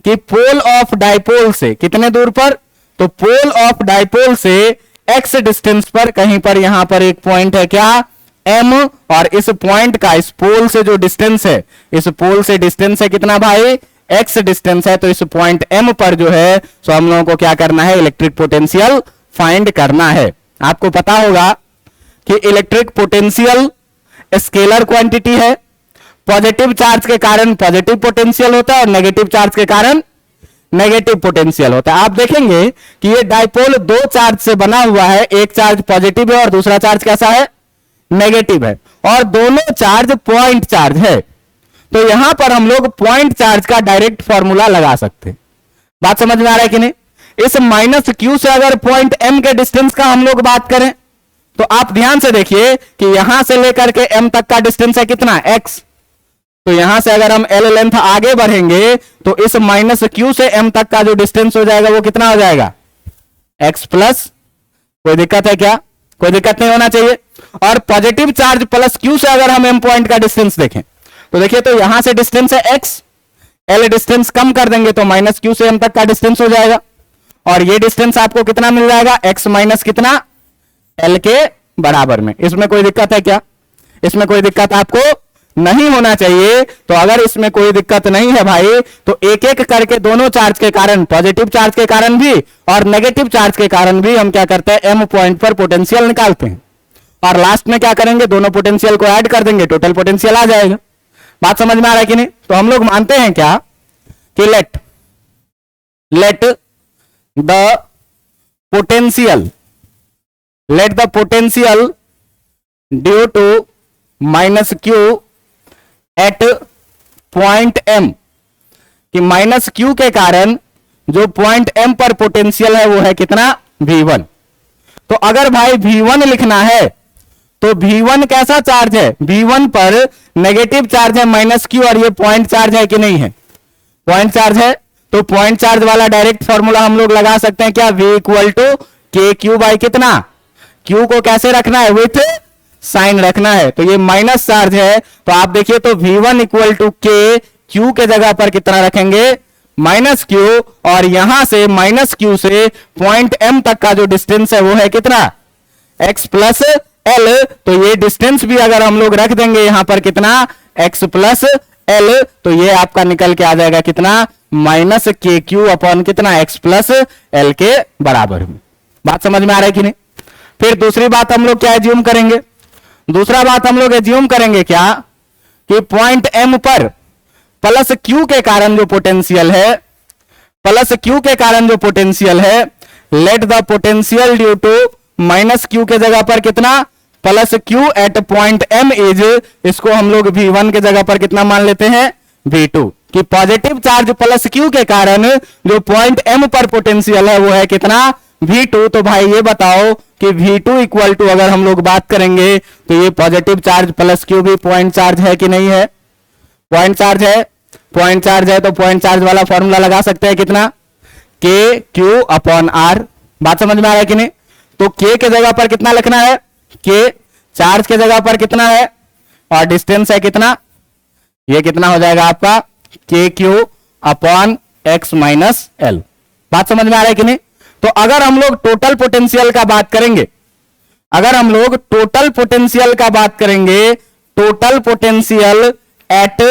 कि pole of dipole से कितने दूर पर, तो पोल ऑफ डाइपोल से x डिस्टेंस पर कहीं पर यहां पर एक पॉइंट है क्या, M, और इस पॉइंट का इस पोल से जो डिस्टेंस है, इस पोल से डिस्टेंस है कितना भाई, x डिस्टेंस है। तो इस पॉइंट M पर जो है सो हम लोगों को क्या करना है, इलेक्ट्रिक पोटेंशियल फाइंड करना है। आपको पता होगा कि इलेक्ट्रिक पोटेंशियल स्केलर क्वांटिटी है, पॉजिटिव चार्ज के कारण पॉजिटिव पोटेंशियल होता है और नेगेटिव चार्ज के कारण नेगेटिव पोटेंशियल होता है। आप देखेंगे कि ये डाइपोल दो चार्ज से बना हुआ है, एक चार्ज पॉजिटिव है और दूसरा चार्ज कैसा है, नेगेटिव है, और दोनों चार्ज पॉइंट चार्ज है। तो यहां पर हम लोग पॉइंट चार्ज का डायरेक्ट फॉर्मूला लगा सकते हैं। बात समझ में आ रहा है कि नहीं। इस माइनस क्यू से अगर पॉइंट M के डिस्टेंस का हम लोग बात करें तो आप ध्यान से देखिए कि यहां से लेकर के M तक का डिस्टेंस है कितना, x। तो यहां से अगर हम L लेंथ आगे बढ़ेंगे तो इस माइनस क्यू से M तक का जो डिस्टेंस हो जाएगा वो कितना हो जाएगा, x प्लस। कोई दिक्कत है क्या, कोई दिक्कत नहीं होना चाहिए। और पॉजिटिव चार्ज प्लस क्यू से अगर हम M पॉइंट का डिस्टेंस देखें तो देखिए, तो यहां से डिस्टेंस है x, L डिस्टेंस कम कर देंगे तो माइनस क्यू से M तक का डिस्टेंस हो जाएगा, और ये डिस्टेंस आपको कितना मिल जाएगा, x माइनस कितना, L के बराबर में। इसमें कोई दिक्कत है क्या, इसमें कोई दिक्कत आपको नहीं होना चाहिए। तो अगर इसमें कोई दिक्कत नहीं है भाई तो एक एक करके दोनों चार्ज के कारण, पॉजिटिव चार्ज के कारण भी और नेगेटिव चार्ज के कारण भी हम क्या करते हैं, M पॉइंट पर पोटेंशियल निकालते हैं, और लास्ट में क्या करेंगे, दोनों पोटेंशियल को ऐड कर देंगे, टोटल पोटेंशियल आ जाएगा। बात समझ में आ रहा है कि नहीं। तो हम लोग मानते हैं क्या कि let the potential due to minus Q at point M, कि माइनस क्यू के कारण जो पॉइंट M पर पोटेंशियल है वो है कितना, V1। तो अगर भाई V1 लिखना है तो V1 कैसा चार्ज है, V1 पर नेगेटिव चार्ज है माइनस क्यू, और ये पॉइंट चार्ज है कि नहीं है, पॉइंट चार्ज है। तो पॉइंट चार्ज वाला डायरेक्ट फॉर्मूला हम लोग लगा सकते हैं क्या, V इक्वल टू के क्यू बाई कितना, क्यू को कैसे रखना है, विथ साइन रखना है। तो ये माइनस चार्ज है, तो आप देखिए तो V1 इक्वल टू के, क्यू के जगह पर कितना रखेंगे, माइनस क्यू, और यहां से माइनस क्यू से पॉइंट M तक का जो डिस्टेंस है वो है कितना, x प्लस L। तो ये डिस्टेंस भी अगर हम लोग रख देंगे यहां पर कितना, x प्लस L, तो ये आपका निकल के आ जाएगा कितना, माइनस के क्यू अपॉन कितना, x प्लस L के बराबर में। बात समझ में आ रहा है कि नहीं। फिर दूसरी बात हम लोग क्या एज्यूम करेंगे, दूसरा बात हम लोग एज्यूम करेंगे क्या कि पॉइंट M पर प्लस क्यू के कारण जो पोटेंशियल है, प्लस क्यू के कारण जो पोटेंशियल है, let the potential due to minus Q के जगह पर कितना, plus Q at point M is, इसको हम लोग V1 के जगह पर कितना मान लेते हैं, V2, कि पॉजिटिव चार्ज प्लस क्यू के कारण जो पॉइंट M पर पोटेंशियल है वो है कितना, V2। तो भाई ये बताओ कि V2 इक्वल टू अगर हम लोग बात करेंगे तो ये पॉजिटिव चार्ज प्लस क्यू भी पॉइंट चार्ज है कि नहीं है, पॉइंट चार्ज है, पॉइंट चार्ज है। तो पॉइंट चार्ज वाला फॉर्मूला लगा सकते हैं कितना, के क्यू अपॉन आर। बात समझ में आ रहा है कि नहीं। तो के के जगह पर कितना लिखना है, के चार्ज के जगह पर कितना है और डिस्टेंस है कितना, ये कितना हो जाएगा आपका के Q upon x minus L. बात समझ में आ रहा है कि नहीं। तो अगर हम लोग टोटल पोटेंशियल का बात करेंगे, अगर हम लोग टोटल पोटेंशियल का बात करेंगे, total potential at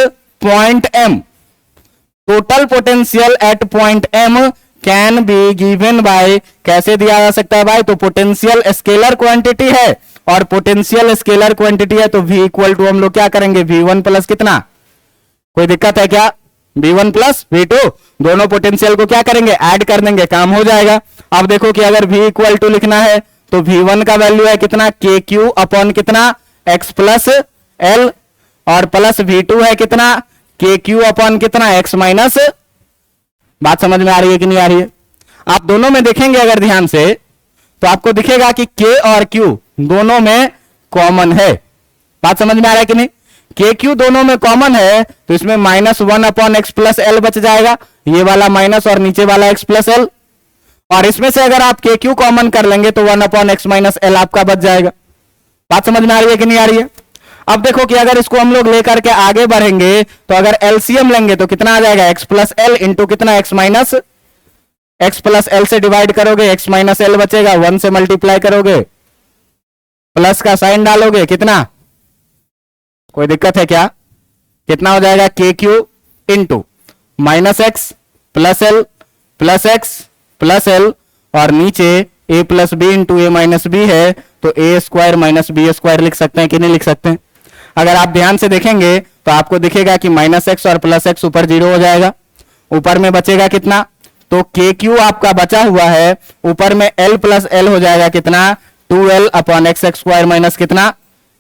point M, total potential at point M can be given by, कैसे दिया जा सकता है भाई? तो पोटेंशियल स्केलर क्वांटिटी है और पोटेंशियल स्केलर क्वांटिटी है, तो v इक्वल टू हम लोग क्या करेंगे, v1 प्लस कितना, कोई दिक्कत है क्या? v1 प्लस v2, दोनों पोटेंशियल को क्या करेंगे, ऐड कर देंगे, काम हो जाएगा। अब देखो कि अगर v इक्वल टू लिखना है तो v1 का वैल्यू है कितना, के क्यू अपॉन कितना, x प्लस एल, और प्लस v2 है कितना, के क्यू अपॉन कितना, x माइनस। बात समझ में आ रही है कि नहीं आ रही है? आप दोनों में देखेंगे अगर ध्यान से तो आपको दिखेगा कि k और q दोनों में कॉमन है। बात समझ में आ रहा है कि नहीं? के क्यू दोनों में कॉमन है तो इसमें -1 अपॉन एक्स प्लस एल बच जाएगा, ये वाला माइनस और नीचे वाला एक्स प्लस एल, और इसमें से अगर आप के क्यू कॉमन कर लेंगे तो 1 अपॉन एक्स माइनस एल आपका बच जाएगा। बात समझ में आ रही है कि नहीं आ रही है? अब देखो कि अगर इसको हम लोग लेकर के आगे बढ़ेंगे तो अगर एलसीएम लेंगे तो कितना आ जाएगा, एक्स प्लस एल इंटू कितना, x minus, x plus L से डिवाइड करोगे, एक्स माइनस एल बचेगा, 1 से मल्टीप्लाई करोगे, प्लस का साइन डालोगे, कितना, कोई दिक्कत है क्या? कितना हो जाएगा, के Q into minus x plus L plus x plus L, और नीचे ए प्लस बी इंटू ए माइनस बी है तो ए स्क्वायर माइनस बी स्क्वायर लिख सकते हैं कि नहीं लिख सकते हैं? अगर आप ध्यान से देखेंगे तो आपको दिखेगा कि माइनस एक्स और प्लस एक्स ऊपर 0 हो जाएगा, ऊपर में बचेगा कितना, तो के क्यू आपका बचा हुआ है, ऊपर में एल प्लस एल हो जाएगा कितना, 2l upon x square minus कितना,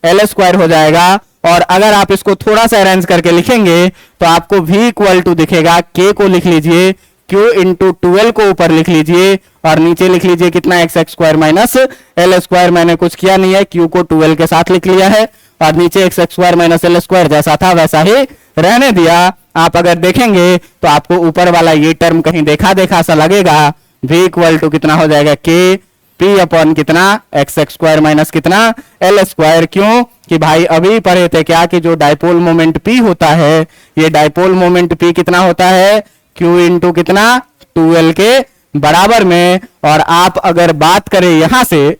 एल स्क्वायर हो जाएगा। और अगर आप इसको थोड़ा सा अरेंज करके लिखेंगे तो आपको v इक्वल टू दिखेगा, k को लिख लीजिए q इंटू 2l को ऊपर लिख लीजिए और नीचे लिख लीजिए कितना, x square minus L square, मैंने कुछ किया नहीं है, q को 2l के साथ लिख लिया है और नीचे x square minus L square जैसा था वैसा ही रहने दिया। आप अगर देखेंगे तो आपको ऊपर वाला ये टर्म कहीं देखा देखा सा लगेगा, v इक्वल टू कितना हो जाएगा, k p अपॉन कितना, एक्स स्क्वायर माइनस कितना, एल स्क्वायर। क्यों कि भाई अभी पढ़े थे क्या कि जो डाइपोल मोमेंट p होता है, ये डाइपोल मोमेंट p कितना होता है, q इंटू कितना, 2l के बराबर में। और आप अगर बात करें यहां से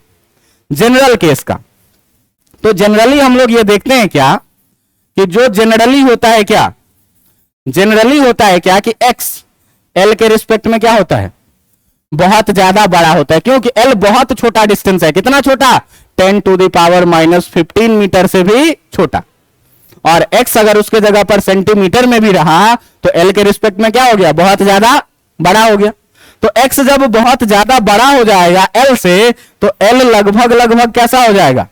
जनरल केस का, तो जनरली हम लोग ये देखते हैं क्या कि जो जनरली होता है क्या, जनरली होता है क्या कि x l के रिस्पेक्ट में क्या होता है, बहुत ज्यादा बड़ा होता है, क्योंकि l बहुत छोटा डिस्टेंस है, कितना छोटा, 10 to the power minus 15 metre से भी छोटा, और x अगर उसके जगह पर सेंटीमीटर में भी रहा तो l के रिस्पेक्ट में क्या हो गया, बहुत ज्यादा बड़ा हो गया। तो x जब बहुत ज्यादा बड़ा हो जाएगा l से तो l लगभग लगभग कैसा हो जाएगा,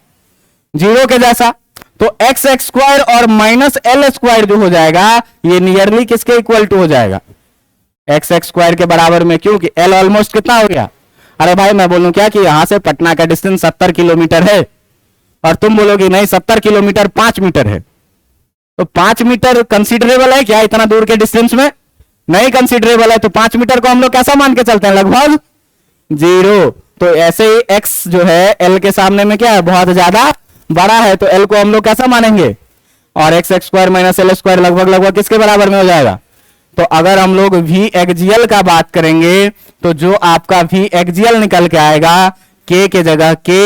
0 के जैसा। तो एक्स स्क्वायर और माइनस एल स्क्वायर जो हो जाएगा ये नियरली किसके इक्वल टू हो जाएगा, एक्स स्क्वायर के बराबर में, क्योंकि एल ऑलमोस्ट कितना हो गया। अरे भाई मैं बोलूं क्या कि यहां से पटना का डिस्टेंस 70 किलोमीटर है और तुम बोलोगे नहीं 70 किलोमीटर 5 मीटर है, तो 5 मीटर कंसीडरेबल है क्या इतना दूर के डिस्टेंस में, नहीं कंसीडरेबल है। तो 5 मीटर को हम लोग कैसा मान के चलते हैं, लगभग 0। तो ऐसे ही एक्स जो है एल के सामने में क्या है, बहुत ज्यादा बड़ा है, तो एल को हम लोग कैसा मानेंगे, और x square minus L square लगभग लगभग किसके बराबर में हो जाएगा। तो अगर हम लोग v एक्जियल का बात करेंगे तो जो आपका v एक्जियल निकल के आएगा, k के जगह k,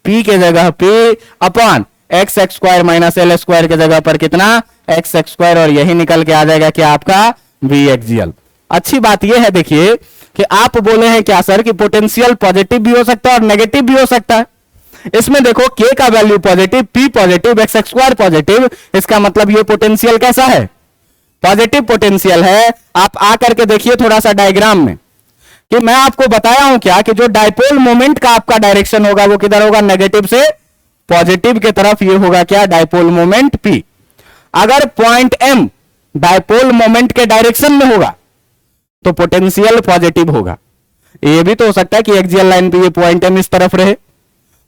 p के जगह p upon x square minus L square के जगह पर कितना, एक्स स्क्वायर, और यही निकल के आ जाएगा कि आपका v एक्जियल। अच्छी बात यह है देखिए कि आप बोले हैं क्या सर कि पोटेंशियल पॉजिटिव भी हो सकता है और नेगेटिव भी हो सकता है। इसमें देखो k का value positive, p positive, x square positive, इसका मतलब ये पोटेंशियल कैसा है, पॉजिटिव पोटेंशियल है। आप आकर के देखिए थोड़ा सा डायग्राम में कि मैं आपको बताया हूं क्या कि जो डाइपोल मोमेंट का आपका डायरेक्शन होगा वो किधर होगा, नेगेटिव से पॉजिटिव की तरफ, ये होगा क्या, डाइपोल मोमेंट p। अगर पॉइंट m डाइपोल मोमेंट के डायरेक्शन में होगा तो पोटेंशियल पॉजिटिव होगा। ये भी तो हो सकता है कि एक्सियल लाइन पे ये पॉइंट m इस तरफ रहे,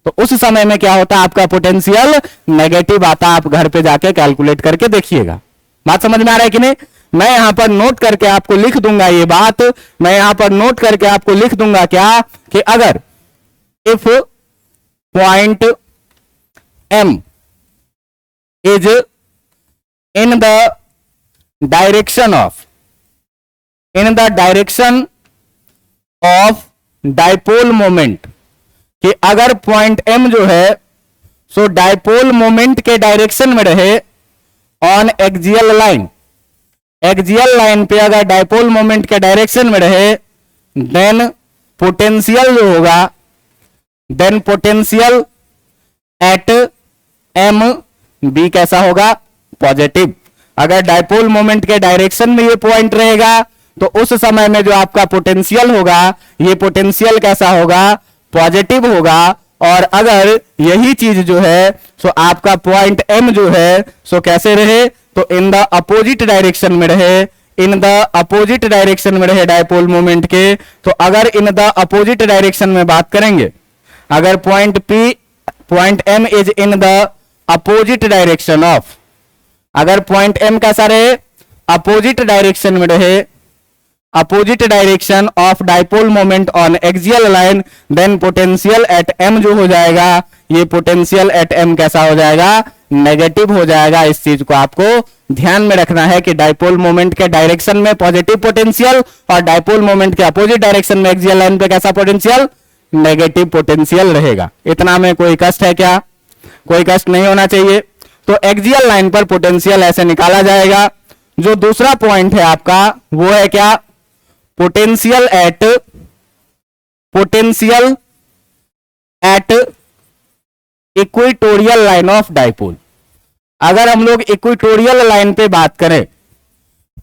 तो उस समय में क्या होता है, आपका पोटेंशियल नेगेटिव आता। आप घर पे जाके कैलकुलेट करके देखिएगा। बात समझ में आ रहा है कि नहीं। मैं यहां पर नोट करके आपको लिख दूंगा ये बात, मैं यहां पर नोट करके आपको लिख दूंगा क्या कि अगर if point m is in the direction of dipole moment, कि अगर पॉइंट M जो है सो डाइपोल मोमेंट के डायरेक्शन में रहे on axial line, axial line पे अगर डाइपोल मोमेंट के डायरेक्शन में रहे, देन पोटेंशियल जो होगा, then potential at M B कैसा होगा, पॉजिटिव। अगर डाइपोल मोमेंट के डायरेक्शन में ये पॉइंट रहेगा तो उस समय में जो आपका पोटेंशियल होगा, ये पोटेंशियल कैसा होगा, पॉजिटिव होगा। और अगर यही चीज जो है सो आपका पॉइंट M जो है सो कैसे रहे, तो इन द अपोजिट डायरेक्शन में रहे, इन द अपोजिट डायरेक्शन में रहे डाइपोल मोमेंट के। तो अगर इन द अपोजिट डायरेक्शन में बात करेंगे, अगर point M is in the opposite direction of, अगर पॉइंट M कैसा रहे, अपोजिट डायरेक्शन में रहे, opposite direction of dipole moment on axial line, then potential at M जो हो जाएगा, ये पोटेंशियल एट M कैसा हो जाएगा, नेगेटिव हो जाएगा। इस चीज को आपको ध्यान में रखना है कि डाइपोल मोमेंट के डायरेक्शन में पॉजिटिव पोटेंशियल और डाइपोल मोमेंट के अपोजिट डायरेक्शन में एक्सियल लाइन पे कैसा पोटेंशियल, नेगेटिव पोटेंशियल रहेगा। इतना में कोई कष्ट है क्या, कोई कष्ट नहीं होना चाहिए। तो एक्सियल लाइन पर पोटेंशियल ऐसे निकाला जाएगा। जो दूसरा पॉइंट है आपका वो है क्या, potential at equatorial line of dipole. अगर हम लोग इक्वेटोरियल लाइन पे बात करें,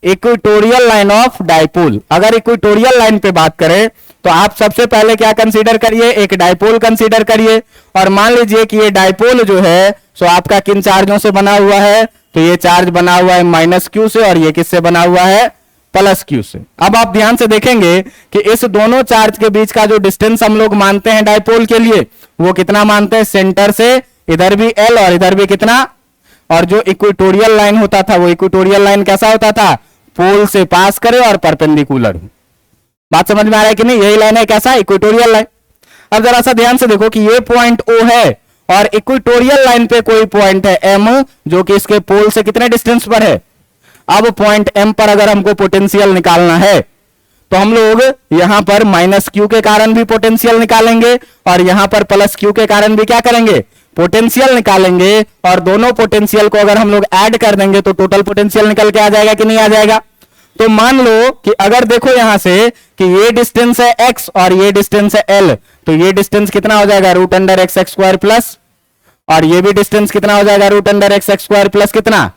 इक्वेटोरियल लाइन ऑफ डाइपोल, अगर इक्वेटोरियल लाइन पे बात करें तो आप सबसे पहले क्या कंसीडर करिए, एक डाइपोल कंसीडर करिए। और मान लीजिए कि ये डाइपोल जो है सो आपका किन चार्जों से बना हुआ है, तो ये चार्ज बना हुआ है -q से, और ये किससे बना हुआ है, +q से। अब आप ध्यान से देखेंगे कि इस दोनों चार्ज के बीच का जो डिस्टेंस हम लोग मानते हैं डाइपोल के लिए, वो कितना मानते हैं, सेंटर से इधर भी L और इधर भी कितना। और जो इक्वेटोरियल लाइन होता था, वो इक्वेटोरियल लाइन कैसा होता था, पोल से पास करे और परपेंडिकुलर हो। बात समझ में आ रहा है कि नहीं, यही लाइन है कैसा, इक्वेटोरियल लाइन। अब जरा सा ध्यान से देखो कि ये पॉइंट O है और इक्वेटोरियल लाइन पे कोई पॉइंट है M जो कि इसके पोल से कितने डिस्टेंस पर है। अब पॉइंट M पर अगर हमको पोटेंशियल निकालना है तो हम लोग यहां पर -q के कारण भी पोटेंशियल निकालेंगे और यहां पर +q के कारण भी क्या करेंगे, पोटेंशियल निकालेंगे। और दोनों पोटेंशियल को अगर हम लोग ऐड कर देंगे तो टोटल पोटेंशियल निकल के आ जाएगा कि नहीं आ जाएगा। तो मान लो कि अगर देखो यहां से कि ये डिस्टेंस है x और ये डिस्टेंस है L, तो ये डिस्टेंस कितना हो जाएगा, √x² प्लस, और ये भी डिस्टेंस कितना हो जाएगा, √x² प्लस कितना,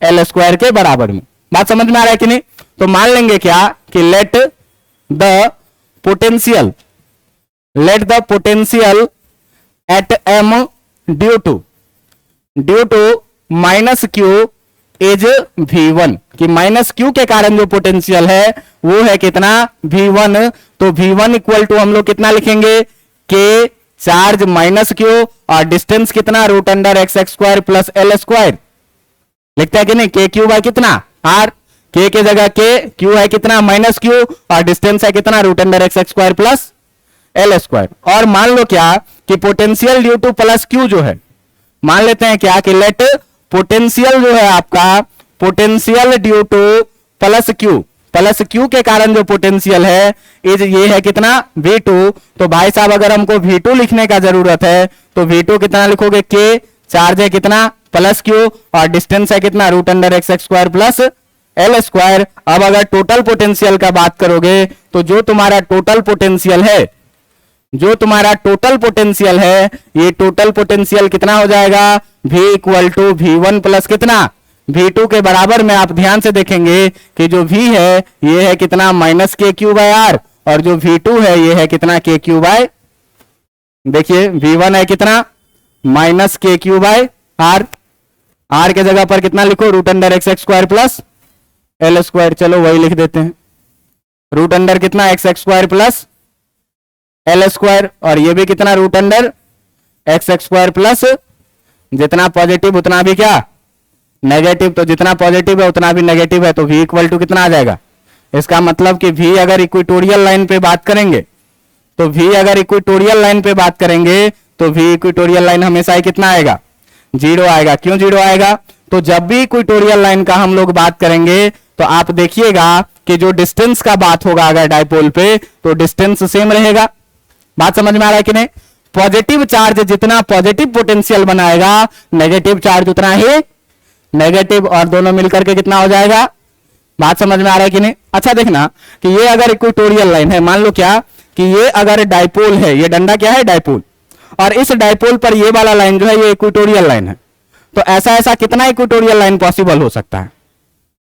L² के बराबर में। बात समझ में आ रहा है कि नहीं। तो मान लेंगे क्या कि let the potential at M due to -q is V1, कि -q के कारण जो पोटेंशियल है वो है कितना, V1। तो V1 इक्वल टू हम लोग कितना लिखेंगे, k चार्ज -q और डिस्टेंस कितना, √x² प्लस L²। लिखता है कि नहीं, KQ बाय कितना, R, K के जगह K, Q है कितना, -q और डिस्टेंस है कितना, √x² प्लस L²। और मान लो क्या कि पोटेंशियल ड्यू टू +q जो है, मान लेते हैं क्या कि लेट पोटेंशियल जो है आपका, पोटेंशियल ड्यू टू +q के कारण जो पोटेंशियल है इज ये है कितना, V2। तो भाई साहब अगर हमको V2 लिखने का जरूरत है तो V2 कितना लिखोगे, K चार्ज है कितना, +q और डिस्टेंस है कितना, √x² प्लस L²। अब अगर टोटल पोटेंशियल का बात करोगे तो जो तुम्हारा टोटल पोटेंशियल है, जो तुम्हारा टोटल पोटेंशियल है, ये टोटल पोटेंशियल कितना हो जाएगा, V equal to V1 plus कितना, V2 के बराबर में। आप ध्यान से देखेंगे कि जो V है ये है कितना, -kq/r, और जो V2 है ये है कितना, kq/, देखिए V1 है कितना, -kq/r, r के जगह पर कितना लिखो, √x² प्लस L²। चलो वही लिख देते हैं, √ कितना, x² प्लस L², और ये भी कितना, √x² प्लस, जितना पॉजिटिव उतना भी क्या, नेगेटिव। तो जितना पॉजिटिव है उतना भी नेगेटिव है, तो V इक्वल टू कितना आ जाएगा। इसका मतलब कि V अगर इक्वेटोरियल लाइन पे बात करेंगे तो V अगर इक्वेटोरियल लाइन पे बात करेंगे तो V इक्वेटोरियल लाइन हमेशा ही कितना आएगा, 0 आएगा। क्यों 0 आएगा, तो जब भी इक्वेटोरियल लाइन का हम लोग बात करेंगे तो आप देखिएगा कि जो डिस्टेंस का बात होगा अगर डायपोल पे, तो डिस्टेंस सेम रहेगा। बात समझ में आ रहा है कि नहीं? पॉजिटिव चार्ज जितना पॉजिटिव पोटेंशियल बनाएगा, नेगेटिव चार्ज उतना ही नेगेटिव, और दोनों मिलकर के कितना हो जाएगा? बात समझ में आ रहा है कि नहीं? अच्छा देखना कि ये अगर इक्वेटोरियल लाइन है, मान लो क्या कि ये अगर डायपोल है, ये डंडा क्या है? डायपोल, और इस डायपोल पर ये वाला लाइन जो है ये इक्वेटोरियल लाइन है, तो ऐसा ऐसा कितना इक्वेटोरियल लाइन पॉसिबल हो सकता है?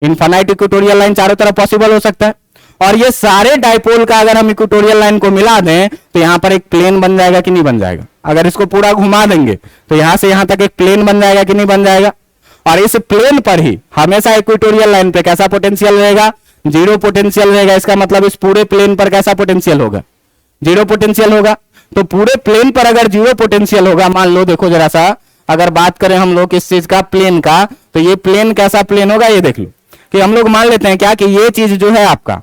इनफाइनाइट इक्वेटोरियल लाइन चारों तरफ पॉसिबल हो सकता है। और ये सारे डायपोल का अगर हम इक्वेटोरियल लाइन को मिला दें तो यहां पर एक प्लेन बन जाएगा कि नहीं बन जाएगा? अगर इसको पूरा घुमा देंगे तो यहां से यहां तक एक प्लेन बन जाएगा कि नहीं बन जाएगा? और इस प्लेन पर ही हमेशा इक्वेटोरियल लाइन पे कैसा पोटेंशियल रहेगा? जीरो पोटेंशियल रहेगा। इसका मतलब इस पूरे प्लेन पर कैसा पोटेंशियल होगा? जीरो पोटेंशियल होगा। तो पूरे प्लेन पर अगर जीरो पोटेंशियल होगा, मान लो देखो जरा सा, अगर बात करें हम लोग इस चीज का प्लेन का, तो ये प्लेन कैसा प्लेन होगा? ये देख लो कि हम लोग मान लेते हैं क्या कि ये चीज जो है आपका,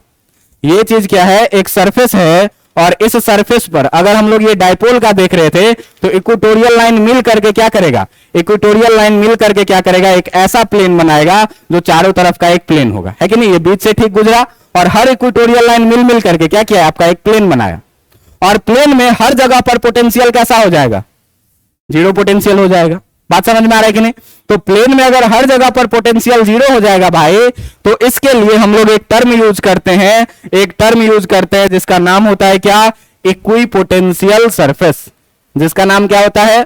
ये चीज क्या है? एक सरफेस है, और इस सरफेस पर अगर हम लोग ये डायपोल का देख रहे थे तो इक्वेटोरियल लाइन मिल करके क्या करेगा? इक्वेटोरियल लाइन मिल करके क्या करेगा? एक ऐसा प्लेन बनाएगा जो चारों तरफ का एक प्लेन होगा, है कि नहीं? ये बीच से ठीक गुजरा और हर इक्वेटोरियल लाइन मिल मिल करके क्या किया? आपका एक प्लेन बनाया, और प्लेन में हर जगह पर पोटेंशियल कैसा हो जाएगा? जीरो पोटेंशियल हो जाएगा। बात समझ में आ रहा है कि नहीं? तो प्लेन में अगर हर जगह पर पोटेंशियल जीरो हो जाएगा भाई, तो इसके लिए हम लोग एक टर्म यूज करते हैं, एक टर्म यूज करते हैं जिसका नाम होता है क्या? Equipotential surface. जिसका नाम क्या होता है?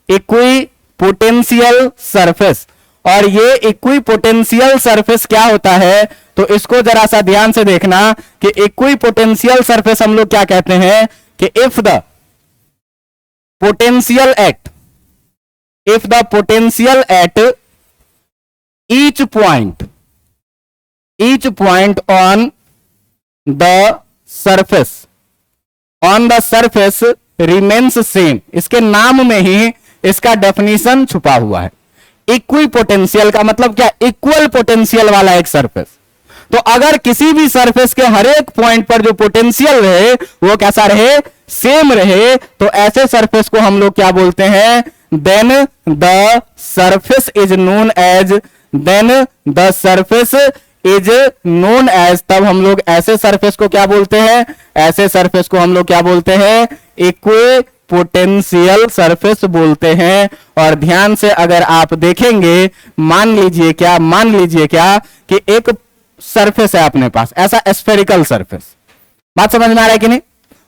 Equipotential surface. और ये इक्विपोटेंशियल सरफेस क्या होता है? तो इसको जरा सा ध्यान से देखना कि इक्विपोटेंशियल सरफेस हम लोग क्या कहते हैं कि if the potential eight if the potential at each point on the surface remains same, इसके नाम में ही इसका डेफिनेशन छुपा हुआ है। इक्वी पोटेंशियल का मतलब क्या? इक्वल पोटेंशियल वाला एक सरफेस। तो अगर किसी भी सरफेस के हर एक पॉइंट पर जो पोटेंशियल रहे वो कैसा रहे? सेम रहे, तो ऐसे सरफेस को हम लोग क्या बोलते हैं? then the surface is known as तब हम लोग ऐसे सरफेस को क्या बोलते हैं? ऐसे सरफेस को हम लोग क्या बोलते हैं? इक्विपोटेंशियल सरफेस बोलते हैं। और ध्यान से अगर आप देखेंगे, मान लीजिए क्या कि एक सरफेस है अपने पास, ऐसा स्फेरिकल सरफेस। बात समझ में आ रहा है कि नहीं?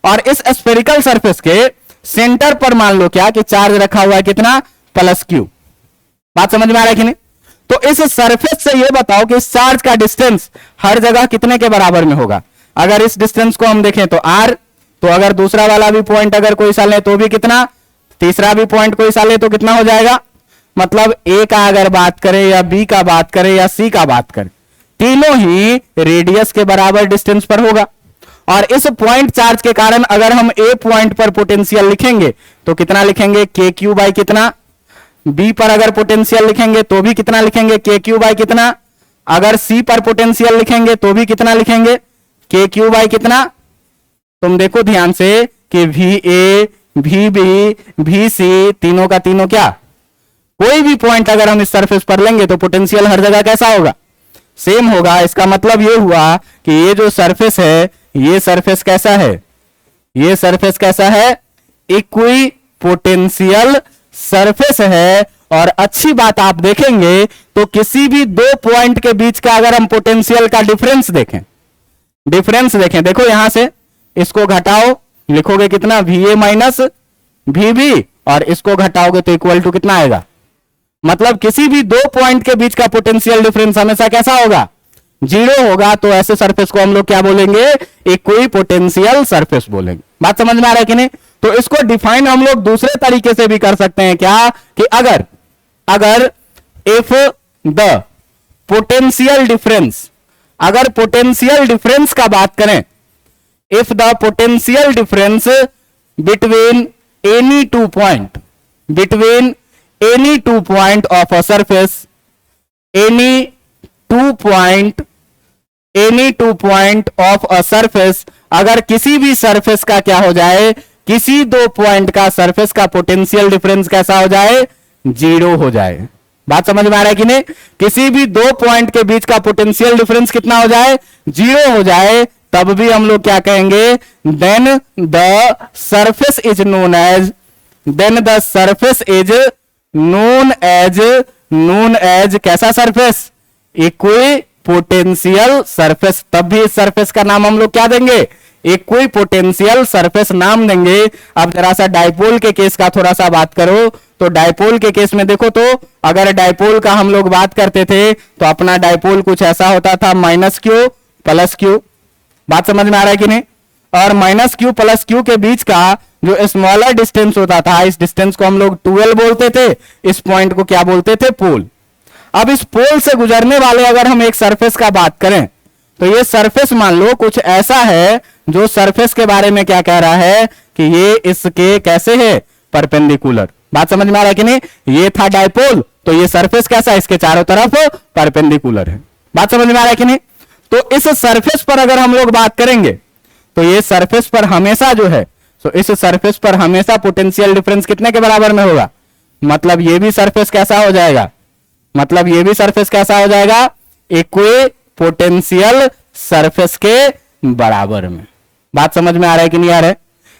और इस स्फेरिकल सरफेस के सेंटर पर मान लो क्या कि चार्ज रखा हुआ है कितना? Plus Q. बात समझ में आ रहा है कि नहीं? तो इस सरफेस से ये बताओ कि इस चार्ज का डिस्टेंस हर जगह कितने के बराबर में होगा? अगर इस डिस्टेंस को हम देखें तो r, तो अगर दूसरा वाला भी पॉइंट अगर कोई सा ले तो भी कितना? तीसरा भी पॉइंट कोई सा ले तो कितना हो जाएगा? मतलब a का अगर बात करें या b का बात करें या c का बात करें, तीनों ही रेडियस के बराबर डिस्टेंस पर होगा। और इस पॉइंट चार्ज के कारण अगर हम ए पॉइंट पर पोटेंशियल लिखेंगे तो कितना लिखेंगे? के क्यू बाई कितना? बी पर अगर पोटेंशियल लिखेंगे तो भी कितना लिखेंगे? के क्यू बाई कितना? अगर सी पर पोटेंशियल लिखेंगे तो भी कितना लिखेंगे? के क्यू बाई कितना? तुम देखो ध्यान से कि V A, V B, V C, तीनों का तीनों क्या? कोई भी पॉइंट अगर हम इस सरफेस पर लेंगे तो पोटेंशियल हर जगह कैसा होगा? सेम होगा। इसका मतलब ये हुआ कि ये जो सरफेस है, ये सरफेस कैसा है? ये सरफेस कैसा है? इक्विपोटेंशियल सरफेस है। और अच्छी बात आप देखेंगे तो किसी भी दो पॉइंट के बीच का अगर हम पोटेंशियल का डिफरेंस देखें, देखो यहां से इसको घटाओ, लिखोगे कितना? V A minus V B, और इसको घटाओगे तो इक्वल टू कितना आएगा? मतलब किसी भी दो पॉइंट के बीच का पोटेंशियल डिफरेंस हमेशा कैसा होगा? जीरो होगा। तो ऐसे सरफेस को हम लोग क्या बोलेंगे? इक्विपोटेंशियल सरफेस बोलेंगे। बात समझ में आ रहा है कि नहीं? तो इसको डिफाइन हम लोग दूसरे तरीके से भी कर सकते हैं क्या कि अगर इफ द पोटेंशियल डिफरेंस, अगर पोटेंशियल डिफरेंस का बात करें, if the potential difference between any two point of a surface, any two point of a surface, अगर किसी भी सरफेस का क्या हो जाए? किसी दो पॉइंट का सरफेस का पोटेंशियल डिफरेंस कैसा हो जाए? जीरो हो जाए। बात समझ में आ रहा है कि नहीं? किसी भी दो पॉइंट के बीच का पोटेंशियल डिफरेंस कितना हो जाए, जीरो हो जाए, तब भी हम लोग क्या कहेंगे, then the surface is known as, then the surface is known as कैसा सरफेस, इक्वी पोटेंशियल सरफेस। तब भी इस सरफेस का नाम हम लोग क्या देंगे, इक्वी पोटेंशियल सरफेस नाम देंगे। अब जरा सा डाइपोल के केस का थोड़ा सा बात करो, तो डाइपोल के केस में देखो, तो अगर डाइपोल का हम लोग बात करते थे तो अपना डाइपोल कुछ ऐसा होता था, माइनस क्यू प्लस क्यू। बात समझ में आ रहा है कि नहीं? और माइनस क्यू प्लस क्यू के बीच का जो स्मॉलर डिस्टेंस होता था, इस डिस्टेंस को हम लोग 12 बोलते थे, इस पॉइंट को क्या बोलते थे, पोल। अब इस पोल से गुजरने वाले अगर हम एक सरफेस का बात करें, तो ये सरफेस मान लो कुछ ऐसा है जो सरफेस के बारे में क्या कह रहा है कि ये इसके कैसे है, परपेंडिकुलर। बात समझ में आ रहा है कि नहीं? ये था डाइपोल, तो ये सरफेस कैसा है, इसके चारों तरफ परपेंडिकुलर है। बात समझ में आ रहा है कि नहीं? तो इस सरफेस पर अगर हम लोग बात करेंगे, तो ये सरफेस पर हमेशा जो है, तो इस सरफेस पर हमेशा पोटेंशियल डिफरेंस कितने के बराबर में होगा, मतलब ये भी सरफेस कैसा हो जाएगा, मतलब ये भी सरफेस कैसा हो जाएगा, इक्वी पोटेंशियल सरफेस के बराबर में। बात समझ में आ रहा है कि नहीं आ रहा है?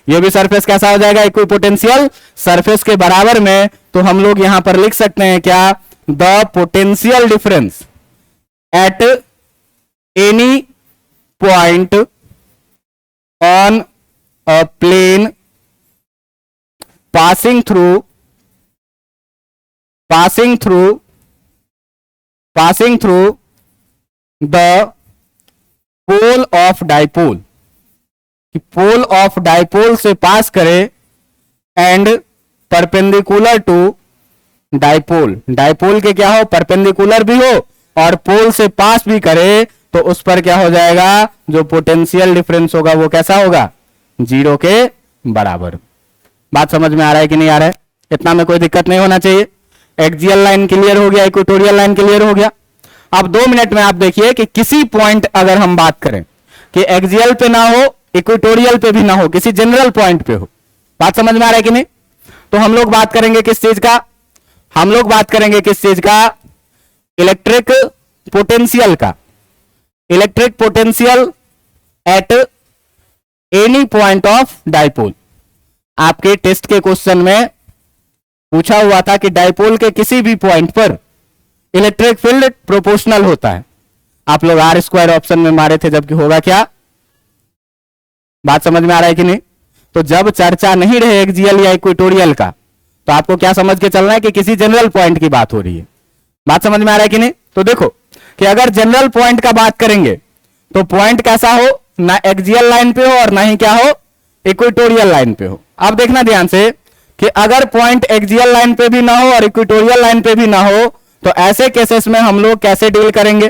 ये भी सरफेस कैसा हो जाएगा, इक्वी पोटेंशियल सरफेस के बराबर में। तो हम लोग यहां पर लिख सकते हैं क्या, the potential difference at any point on a plane passing through the pole of dipole, कि पोल ऑफ डाइपोल से पास करे and perpendicular to dipole, dipole के क्या हो, परपेंडिकुलर भी हो और पोल से पास भी करे, तो उस पर क्या हो जाएगा, जो पोटेंशियल डिफरेंस होगा वो कैसा होगा, जीरो के बराबर। बात समझ में आ रहा है कि नहीं आ रहा है? इतना में कोई दिक्कत नहीं होना चाहिए। एक्सियल लाइन क्लियर हो गया, इक्वेटोरियल लाइन क्लियर हो गया। अब 2 मिनट में आप देखिए कि किसी पॉइंट अगर हम बात करें कि एक्सियल पे ना हो, इक्वेटोरियल पे भी ना हो, किसी जनरल पॉइंट पे हो। बात समझ में आ रहा है कि नहीं? तो हम लोग बात करेंगे किस चीज का, हम लोग बात करेंगे किस चीज का, इलेक्ट्रिक पोटेंशियल का। Electric potential eight any point of dipole. आपके टेस्ट के क्वेश्चन में पूछा हुआ था कि डाइपोल के किसी भी पॉइंट पर इलेक्ट्रिक फील्ड प्रोपोर्शनल होता है। आप लोग आर स्क्वायर ऑप्शन में मारे थे, जबकि होगा क्या। बात समझ में आ रहा है कि नहीं? तो जब चर्चा नहीं रहे एक्सियल या इक्वेटोरियल का, तो आपको क्या समझ के चलना है कि किसी जनरल पॉइंट की बात हो रही है। बात समझ में आ रहा है कि नहीं? तो देखो कि अगर जनरल पॉइंट का बात करेंगे तो पॉइंट कैसा हो, ना एक्सियल लाइन पे हो और ना ही क्या हो, इक्वेटोरियल लाइन पे हो। अब देखना ध्यान से कि अगर पॉइंट एक्सियल लाइन पे भी ना हो और इक्वेटोरियल लाइन पे भी ना हो, तो ऐसे केसेस में हम लोग कैसे डील करेंगे।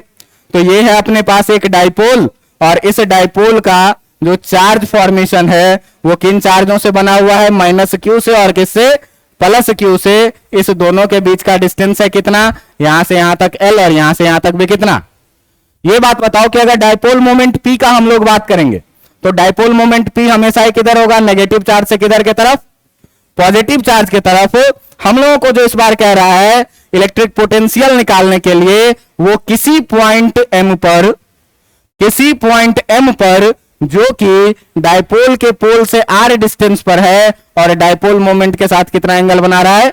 तो ये है अपने पास एक डाइपोल, और इस डाइपोल का जो चार्ज फॉर्मेशन है वो किन चार्जों से बना हुआ है, माइनस क्यू से और किससे, प्लस क्यू से। इस दोनों के बीच का डिस्टेंस है कितना, यहां से यहां तक एल और यहां से यहां तक भी कितना। ये बात बताओ कि अगर डाइपोल मोमेंट पी का हम लोग बात करेंगे, तो डाइपोल मोमेंट पी हमेशा ही किधर होगा, नेगेटिव चार्ज से किधर के तरफ, पॉजिटिव चार्ज के तरफ। हम लोगों को जो इस बार कह रहा है इलेक्ट्रिक पोटेंशियल निकालने के लिए, वो किसी पॉइंट एम पर जो कि डाइपोल के पोल से आर डिस्टेंस पर है और डाइपोल मोमेंट के साथ कितना एंगल बना रहा है,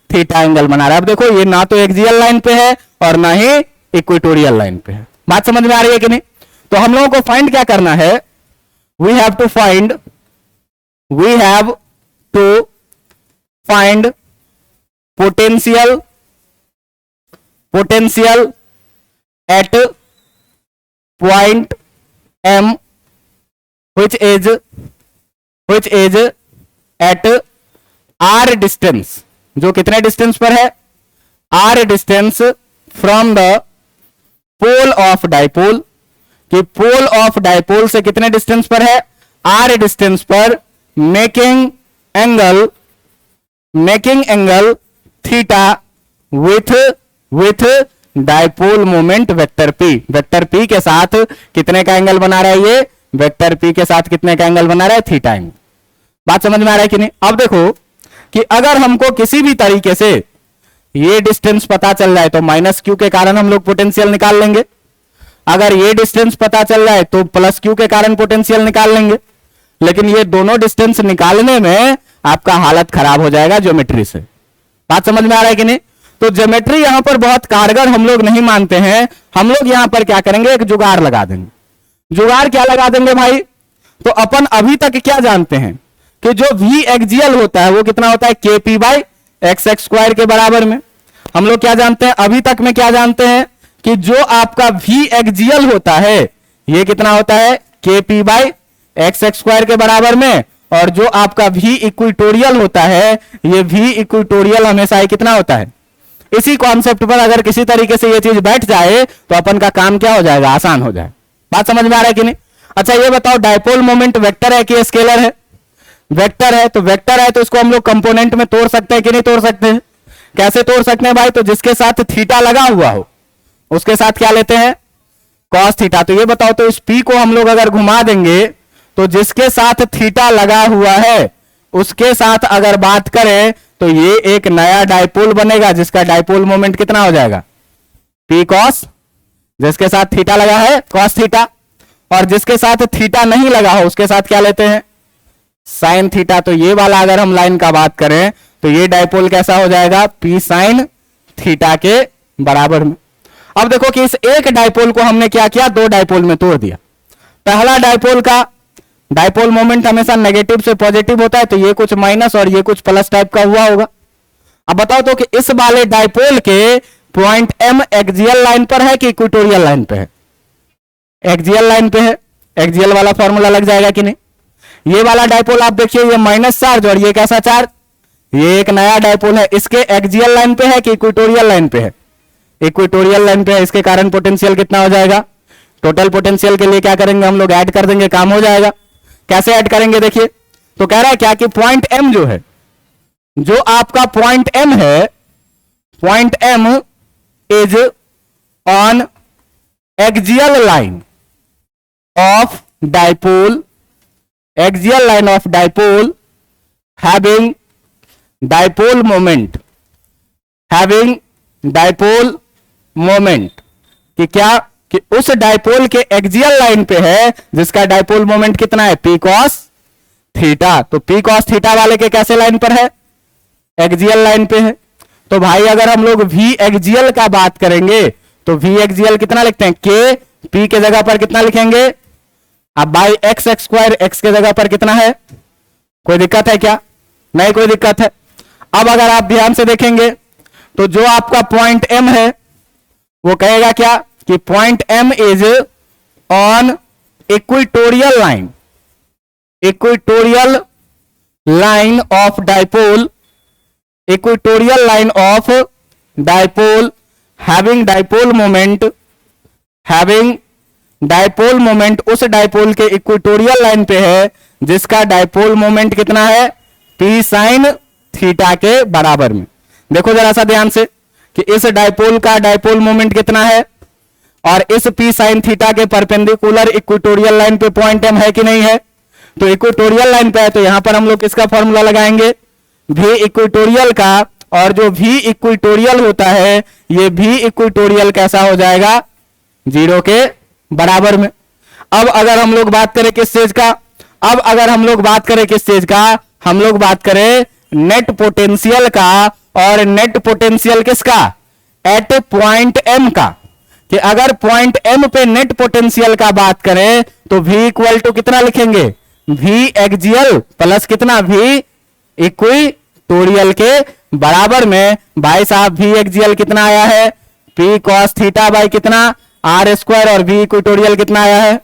थीटा एंगल बना रहा है। अब देखो ये ना तो एक्सियल लाइन पे है और ना ही इक्वेटोरियल लाइन पे है। बात समझ में आ रही है कि नहीं? तो हम लोगों को फाइंड क्या करना है, we have to find potential at point M which is at r distance, जो कितने डिस्टेंस पर है, r distance from the pole of dipole, कि पोल ऑफ डाइपोल से कितने डिस्टेंस पर है, r डिस्टेंस पर, making angle theta with dipole moment vector p के साथ कितने का एंगल बना रहा है, ये वेक्टर p के साथ कितने का एंगल बना रहा है, थीटा एंगल। बात समझ में आ रहा है कि नहीं? अब देखो कि अगर हमको किसी भी तरीके से ये डिस्टेंस पता चल जाए तो माइनस क्यू के कारण हम लोग पोटेंशियल निकाल लेंगे, अगर ये डिस्टेंस पता चल जाए तो प्लस क्यू के कारण पोटेंशियल निकाल लेंगे। लेकिन ये दोनों डिस्टेंस निकालने में आपका हालत खराब हो जाएगा ज्योमेट्री से। बात समझ में आ रहा है कि नहीं? तो ज्योमेट्री यहां पर बहुत कारगर हम लोग नहीं मानते हैं। हम लोग यहां पर क्या करेंगे, एक जुगाड़ लगा देंगे। जुगाड़ क्या लगा देंगे भाई? तो अपन अभी तक क्या जानते हैं कि जो v एक्सियल होता है वो कितना होता है, के P by x X square के बराबर में। हम लोग क्या जानते हैं, अभी तक में क्या जानते हैं कि जो आपका v एक्सियल होता है ये कितना होता है, के P by x X square के बराबर में। और जो आपका v इक्विटोरियल होता है ये v इक्विटोरियल हमेशा ही कितना होता है। इसी कॉन्सेप्ट पर अगर किसी तरीके से ये चीज बैठ जाए तो अपन का काम क्या हो जाएगा, आसान हो जाए। बात समझ में आ रहा है कि नहीं? अच्छा ये बताओ, डायपोल मोमेंट वेक्टर है कि स्केलर है? वेक्टर है। तो वेक्टर है तो इसको हम लोग कंपोनेंट में तोड़ सकते हैं कि नहीं तोड़ सकते हैं? कैसे तोड़ सकते हैं भाई? तो जिसके साथ थीटा लगा हुआ हो उसके साथ क्या लेते हैं, कॉस थीटा। तो ये बताओ, तो इस पी को हम लोग अगर घुमा देंगे तो जिसके साथ थीटा लगा हुआ है उसके साथ अगर बात करें तो ये एक नया डायपोल बनेगा जिसका डायपोल मोमेंट कितना हो जाएगा, पी कॉस, जिसके साथ थीटा लगा है कॉस थीटा, और जिसके साथ थीटा नहीं लगा हो उसके साथ क्या लेते हैं, साइन थीटा। तो ये वाला अगर हम लाइन का बात करें तो ये डायपोल कैसा हो जाएगा, पी साइन थीटा के बराबर में। अब देखो कि इस एक डायपोल को हमने क्या किया, दो डायपोल में तोड़ दिया। पहला डायपोल का डायपोल मोमेंट हमेशा नेगेटिव से पॉजिटिव होता है, तो ये कुछ माइनस और ये कुछ प्लस टाइप का हुआ होगा। अब बताओ तो कि इस वाले डायपोल के पॉइंट एम एक्सियल लाइन पर है कि इक्वेटोरियल लाइन पे है? एक्सियल लाइन पे है। एक्सियल वाला फॉर्मूला लग जाएगा कि नहीं? ये वाला डायपोल आप देखिए, ये माइनस चार्ज और ये कैसा चार्ज, ये एक नया डायपोल है। इसके एक्सियल लाइन पे है कि इक्वेटोरियल लाइन पे है? इक्वेटोरियल लाइन पे है। इसके कारण पोटेंशियल कितना हो जाएगा, टोटल पोटेंशियल के लिए क्या करेंगे हम लोग, ऐड कर देंगे, काम हो जाएगा। कैसे ऐड करेंगे देखिए, तो कह रहा है क्या कि पॉइंट एम जो है, जो आपका पॉइंट एम है, point M is on axial line of dipole, axial line of dipole having dipole moment, having dipole moment, कि क्या कि उस डायपोल के एक्सियल लाइन पे है जिसका डायपोल मोमेंट कितना है, पी कॉस थीटा। तो पी कॉस थीटा वाले के कैसे लाइन पर है, एक्सियल लाइन पे है। तो भाई अगर हम लोग वी एक्सियल का बात करेंगे तो वी एक्सियल कितना लिखते हैं, के पी के जगह पर कितना लिखेंगे, अब by x X square, x के जगह पर कितना है, कोई दिक्कत है क्या? नहीं कोई दिक्कत है। अब अगर आप ध्यान से देखेंगे तो जो आपका पॉइंट एम है वो कहेगा क्या कि point M is on equatorial line, equatorial line of dipole, equatorial line of dipole having dipole moment, having dipole moment उस डायपोल के इक्वेटोरियल लाइन पे है जिसका डायपोल मोमेंट कितना है, पी साइन थीटा के बराबर में। देखो जरा सा ध्यान से कि इस डायपोल का डायपोल मोमेंट कितना है और इस पी साइन थीटा के परपेंडिकुलर इक्वेटोरियल लाइन पे पॉइंट एम है कि नहीं है। तो इक्वेटोरियल लाइन पे है तो यहां पर हम लोग किसका फॉर्मूला लगाएंगे, भी इक्वेटोरियल का, और जो भी इक्वेटोरियल होता है ये भी इक्वेटोरियल कैसा हो जाएगा, जीरो के बराबर में। अब अगर हम लोग बात करें किस चीज का, अब अगर हम लोग बात करें किस चीज का, हम लोग बात करें नेट पोटेंशियल का, और नेट पोटेंशियल किसका, एट पॉइंट एम का, कि अगर पॉइंट एम पे नेट पोटेंशियल का बात करें तो v इक्वल टू कितना लिखेंगे, v एक्सियल प्लस कितना, v इक्वेटोरियल के बराबर में। भाई साहब v एक्सियल कितना आया है, p cos थीटा बाई कितना, r स्क्वायर, और v इक्वेटोरियल कितना आया है,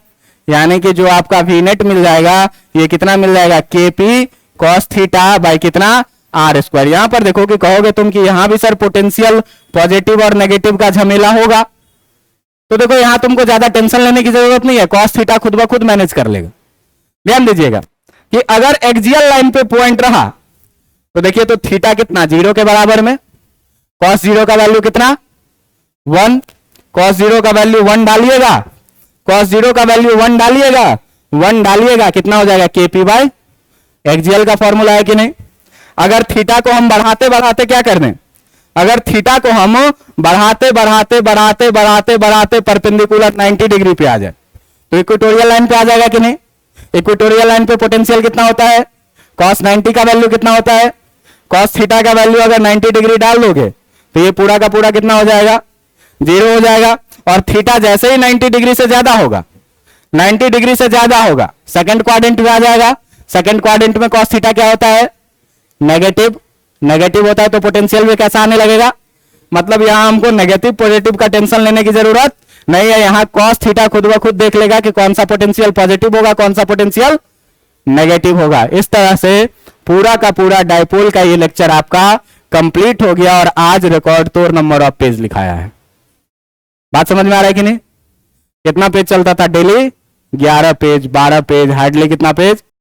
यानी कि जो आपका v नेट मिल जाएगा ये कितना मिल जाएगा, kp cos थीटा बाई कितना, आर स्क्वायर। यहां पर देखो कि कहोगे तुम कि यहां भी सर पोटेंशियल पॉजिटिव और नेगेटिव का झमेला होगा, तो देखो यहां तुमको ज्यादा टेंशन लेने की जरूरत नहीं है, कॉस थीटा खुद ब खुद मैनेज कर लेगा। ध्यान दीजिएगा कि अगर एक्सियल लाइन पे पॉइंट रहा तो देखिए तो थीटा कितना, जीरो के बराबर में, कॉस जीरो का वैल्यू कितना, 1, कॉस जीरो का वैल्यू 1 डालिएगा, कॉस जीरो का वैल्यू 1 डालिएगा, 1 डालिएगा, कितना हो जाएगा, केपी बाई एक्सियल का फॉर्मूला है कि नहीं। अगर थीटा को हम बढ़ाते बढ़ाते क्या कर दें, अगर थीटा को हम बढ़ाते बढ़ाते बढ़ाते बढ़ाते बढ़ाते परपेंडिकुलर 90 डिग्री पे आ जाए तो इक्वेटोरियल लाइन पे आ जाएगा कि नहीं? इक्वेटोरियल लाइन पे पोटेंशियल कितना होता है? cos 90 का वैल्यू कितना होता है? cos थीटा का वैल्यू अगर 90 डिग्री डाल दोगे तो ये पूरा का पूरा कितना हो जाएगा? 0 हो जाएगा। और थीटा जैसे ही 90 डिग्री से ज्यादा होगा, 90 डिग्री से ज्यादा होगा, सेकंड क्वाड्रेंट में आ जाएगा। सेकंड क्वाड्रेंट में cos थीटा क्या होता है? नेगेटिव। नेगेटिव होता है तो पोटेंशियल भी कैसा आने लगेगा? मतलब यहां हमको नेगेटिव पॉजिटिव का टेंशन लेने की जरूरत नहीं है। यहां cos थीटा खुद ब खुद देख लेगा कि कौन सा पोटेंशियल पॉजिटिव होगा, कौन सा पोटेंशियल नेगेटिव होगा। इस तरह से पूरा का पूरा डायपोल का ये लेक्चर आपका कंप्लीट हो गया और आज रिकॉर्ड तोड़ नंबर ऑफ पेज लिखाया है। बात समझ में आ रहा है कि नहीं? कितना पेज चलता था डेली? 11 पेज, 12 पेज, हार्डली कितना पेज?